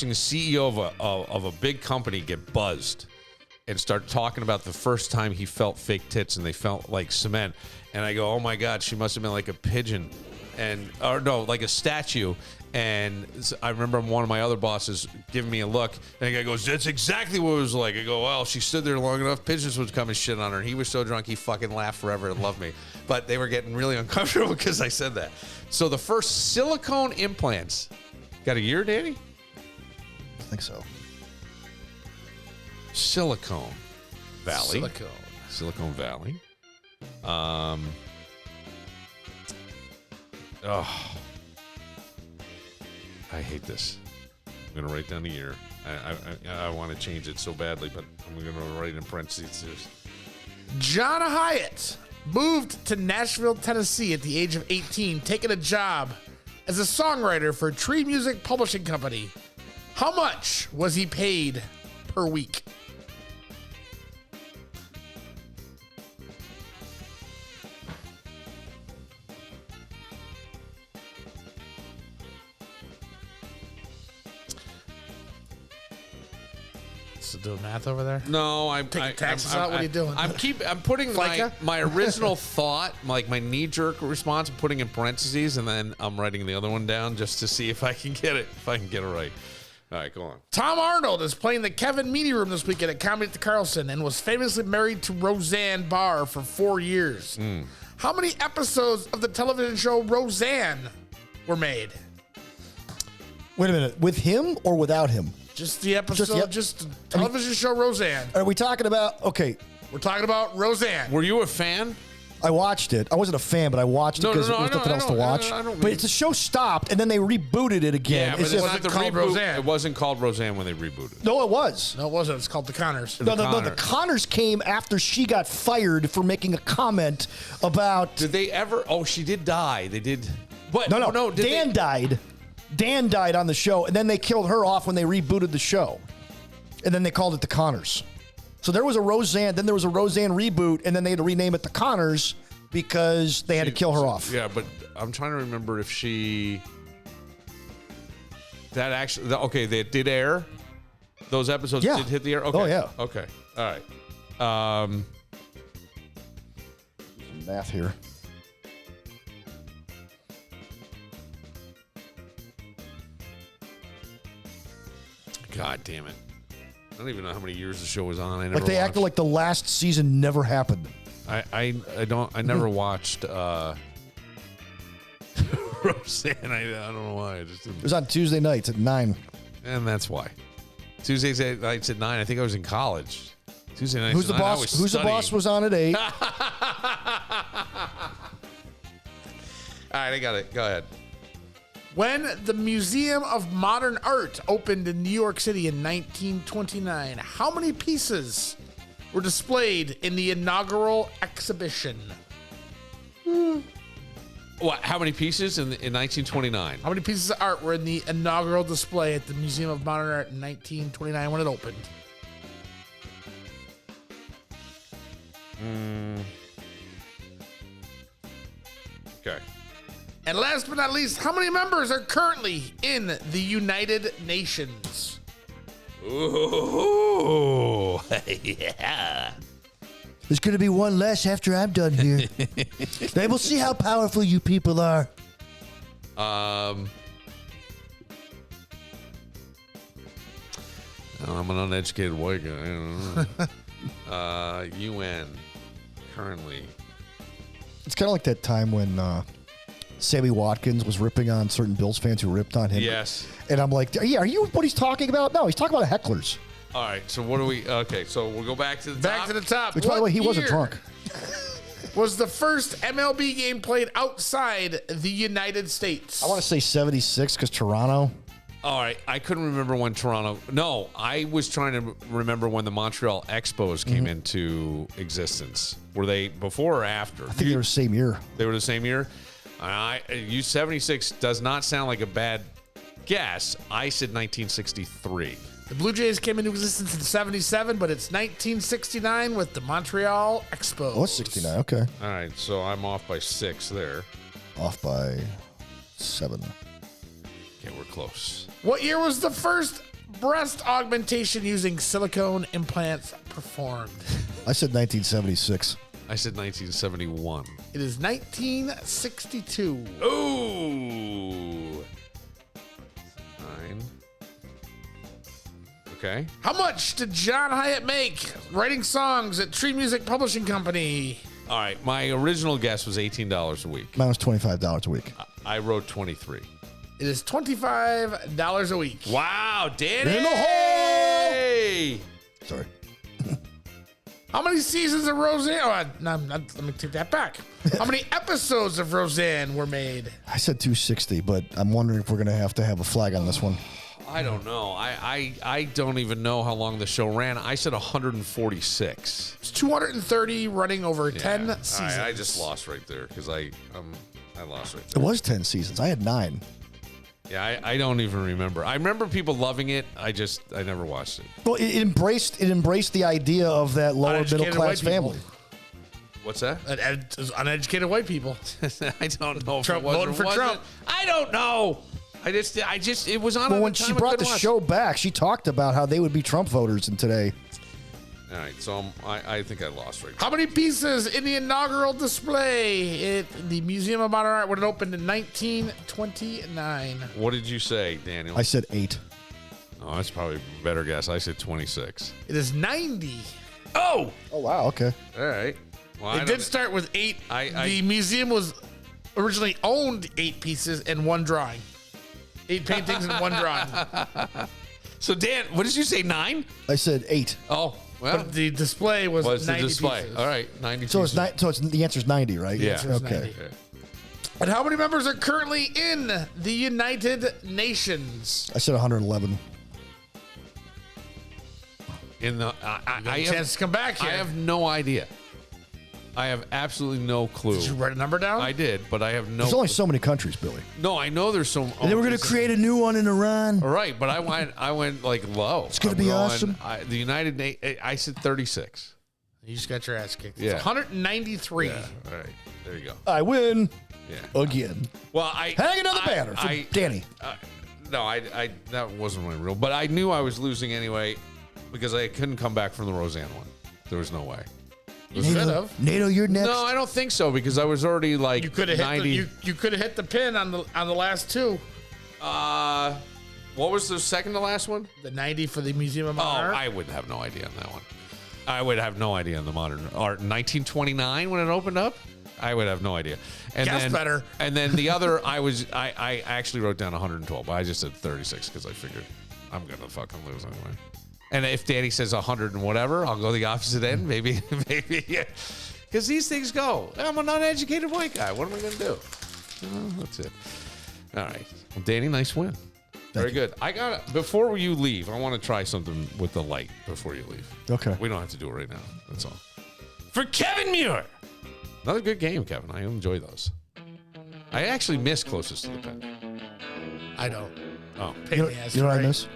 the CEO of a big company get buzzed and start talking about the first time he felt fake tits and they felt like cement. And I go, oh my God, she must have been like a pigeon like a statue. And I remember one of my other bosses giving me a look, and the guy goes, that's exactly what it was like. I go, well, she stood there long enough, pigeons would come and shit on her, and he was so drunk he fucking laughed forever and loved me. But they were getting really uncomfortable because I said that. So the first silicone implants, got a year, Danny? I think so. Silicone Valley. Silicone Valley. I hate this. I'm going to write down the year. I want to change it so badly, but I'm going to write it in parentheses. John Hyatt moved to Nashville, Tennessee at the age of 18, taking a job as a songwriter for Tree Music Publishing Company. How much was he paid per week? Doing math over there? No, I'm taking taxes out. What are you doing? I'm putting my original thought, like my knee-jerk response, I'm putting in parentheses, and then I'm writing the other one down just to see if I can get it. If I can get it right. All right, go on. Tom Arnold is playing the Kevin Meany Room this weekend at Comedy at the Carlson and was famously married to Roseanne Barr for 4 years. How many episodes of the television show Roseanne were made? Wait a minute. With him or without him? Just the episode, just the television show Roseanne. Are we talking about, okay. We're talking about Roseanne. Were you a fan? I watched it. I wasn't a fan, but I watched it because there was nothing else to watch. But the show stopped, and then they rebooted it again. Yeah, but it wasn't called Roseanne. It wasn't called Roseanne when they rebooted. No, it was. No, it wasn't. It's called The Connors. No, the Connors came after she got fired for making a comment about... Did they ever... Oh, she did die. They did... What? No. Dan died. Dan died on the show, and then they killed her off when they rebooted the show. And then they called it The Connors. So there was a Roseanne, then there was a Roseanne reboot, and then they had to rename it The Connors because they had to kill her off. Yeah, but I'm trying to remember if she... That actually... Okay, they did air? Those episodes did hit the air? Okay. Oh, yeah. Okay. All right. Math here. God damn it. I don't even know how many years the show was on. I never Like they acted like the last season never happened. I never watched Roseanne. I don't know why. I just didn't. It was on Tuesday nights at 9. And that's why. Tuesday nights at 9. I think I was in college. Tuesday nights Who's the at 9, boss? Who's the boss was on at 8. All right, I got it. Go ahead. When the Museum of Modern Art opened in New York City in 1929, how many pieces were displayed in the inaugural exhibition? What? How many pieces in 1929? How many pieces of art were in the inaugural display at the Museum of Modern Art in 1929 when it opened? Okay. And last but not least, how many members are currently in the United Nations? Ooh, yeah. There's going to be one less after I'm done here. They will see how powerful you people are. I'm an uneducated white guy. I don't know. UN currently. It's kind of like that time when Sammy Watkins was ripping on certain Bills fans who ripped on him. Yes. And I'm like, yeah, are you what he's talking about? No, he's talking about hecklers. All right. So what do we? Okay. So we'll go back to the top. Back to the top. Which, by the way, he wasn't drunk. Was the first MLB game played outside the United States? I want to say 76 because Toronto. All right. I couldn't remember when Toronto. No, I was trying to remember when the Montreal Expos came into existence. Were they before or after? I think they were the same year. They were the same year. 76 does not sound like a bad guess. I said 1963. The Blue Jays came into existence in 77, but it's 1969 with the Montreal Expos. Oh, it's 69. Okay. All right, so I'm off by 6 there. Off by 7. Okay, we're close. What year was the first breast augmentation using silicone implants performed? I said 1976. I said 1971. It is 1962. Ooh. 9. Okay. How much did John Hyatt make writing songs at Tree Music Publishing Company? All right, my original guess was $18 a week. Mine was $25 a week. I wrote 23. It is $25 a week. Wow, Danny! In the hole! Sorry. How many seasons of Roseanne? Oh, let me take that back. How many episodes of Roseanne were made? I said 260, but I'm wondering if we're going to have a flag on this one. I don't know. I don't even know how long the show ran. I said 146. It's 230 running over 10 All right, seasons. I just lost right there because I lost right It there. was 10 seasons. I had 9. Yeah, I don't even remember. I remember people loving it. I never watched it. Well, it embraced the idea of that lower middle Uneducated class white people. family. What's that? Uneducated white people. I don't know. Trump if it was voting or for wasn't. Trump. I don't know. I just it was on. Well, at when the she time I brought the couldn't watch. show back, she talked about how they would be Trump voters in today. All right, so I think I lost right. How many pieces in the inaugural display at the Museum of Modern Art when it opened in 1929? What did you say, Daniel? I said 8. Oh, that's probably a better guess. I said 26. It is 90. Oh! Oh, wow. Okay. All right. Well, It did start with 8. The museum was originally owned 8 pieces and 1 drawing. 8 paintings and 1 drawing. So Dan, what did you say? 9? I said 8. Oh, well, But the display was 90 the display? pieces. All right, 90. So pieces. it's the answer's 90, right? Yeah. answer is Okay. 90. And how many members are currently in the United Nations? I said 111. In the I A chance to come back here. I have no idea. I have absolutely no clue. Did you write a number down? I did, but I have no. There's only so many countries, Billy. No, I know there's so. And then we're going to create a new one in Iran. All right, but I went like low. It's gonna be awesome. The United Nations. I said 36. You just got your ass kicked. Yeah. It's 193. Yeah. All right. There you go. I win Yeah. again. Well, I Hang another banner for Danny. No, I that wasn't my real. But I knew I was losing anyway because I couldn't come back from the Roseanne one. There was no way. You could have. NATO, you're next. No, I don't think so because I was already like You could have hit 90. you could have hit the pin on the last two. What was the second to last one? The 90 for the Museum of Oh, Modern Art. I would have no idea on that one. I would have no idea on the modern art. 1929 when it opened up, I would have no idea. And Guess then, better. And then the other, I actually wrote down 112, but I just said 36 because I figured I'm gonna fucking lose anyway. And if Danny says 100 and whatever, I'll go the opposite end. Maybe, because these things go. I'm an uneducated white guy. What am I gonna do? That's it. All right, well, Danny, nice win. Very good. Before you leave, I want to try something with the light before you leave. Okay. We don't have to do it right now. That's all. For Kevin Muir. Another good game, Kevin. I enjoy those. I actually miss closest to the pin. I don't. Oh. You know what I miss?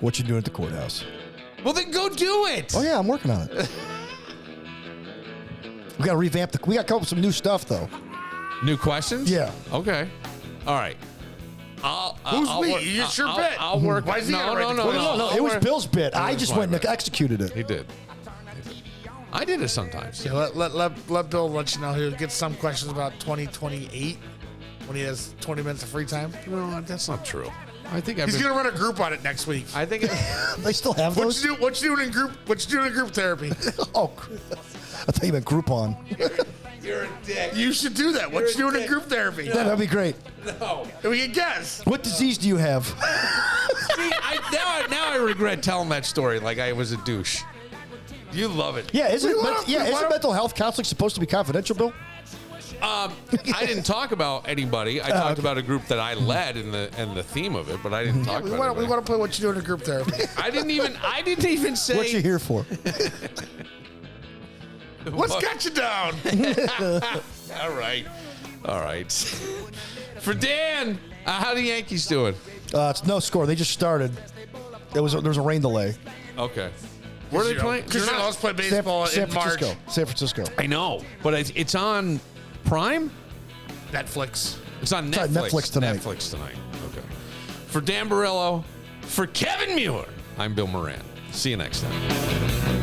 What you doing at the courthouse? Well, then go do it. Oh, yeah, I'm working on it. We got to revamp we got to come up with some new stuff, though. New questions? Yeah. Okay. All right. Who's I'll we? work- It's your bit. I'll work. Why is he gotta write the no. question? No, it was Bill's bit. I was just my went and bit. executed it. He did. I did it sometimes. Yeah, let Bill let you know he'll get some questions about 2028 when he has 20 minutes of free time. No, that's not true. I think He's gonna run a group on it next week. I think. They still have those? What you doing in group? What you doing in group therapy? Oh, I thought you meant Groupon. You're a dick. You should do that. What you doing in group therapy? Yeah, that'd be great. No. We can guess. What disease do you have? See, now I regret telling that story like I was a douche. You love it. Yeah, isn't wanna- mental health counseling supposed to be confidential, Bill? I didn't talk about anybody. I talked about a group that I led and the theme of it, but I didn't talk We about want it. to play what you doing in group therapy. I didn't even say. What you here for? What's got you down? All right. For Dan, how the Yankees doing? It's no score. They just started. There was a rain delay. Okay. Where are they playing? Because They're you not- know, play baseball San in March. San Francisco. I know, but it's on Prime. Netflix. It's on It's on Netflix. Netflix tonight. Netflix tonight. Okay. For Dan Barillo, for Kevin Muir, I'm Bill Moran. See you next time.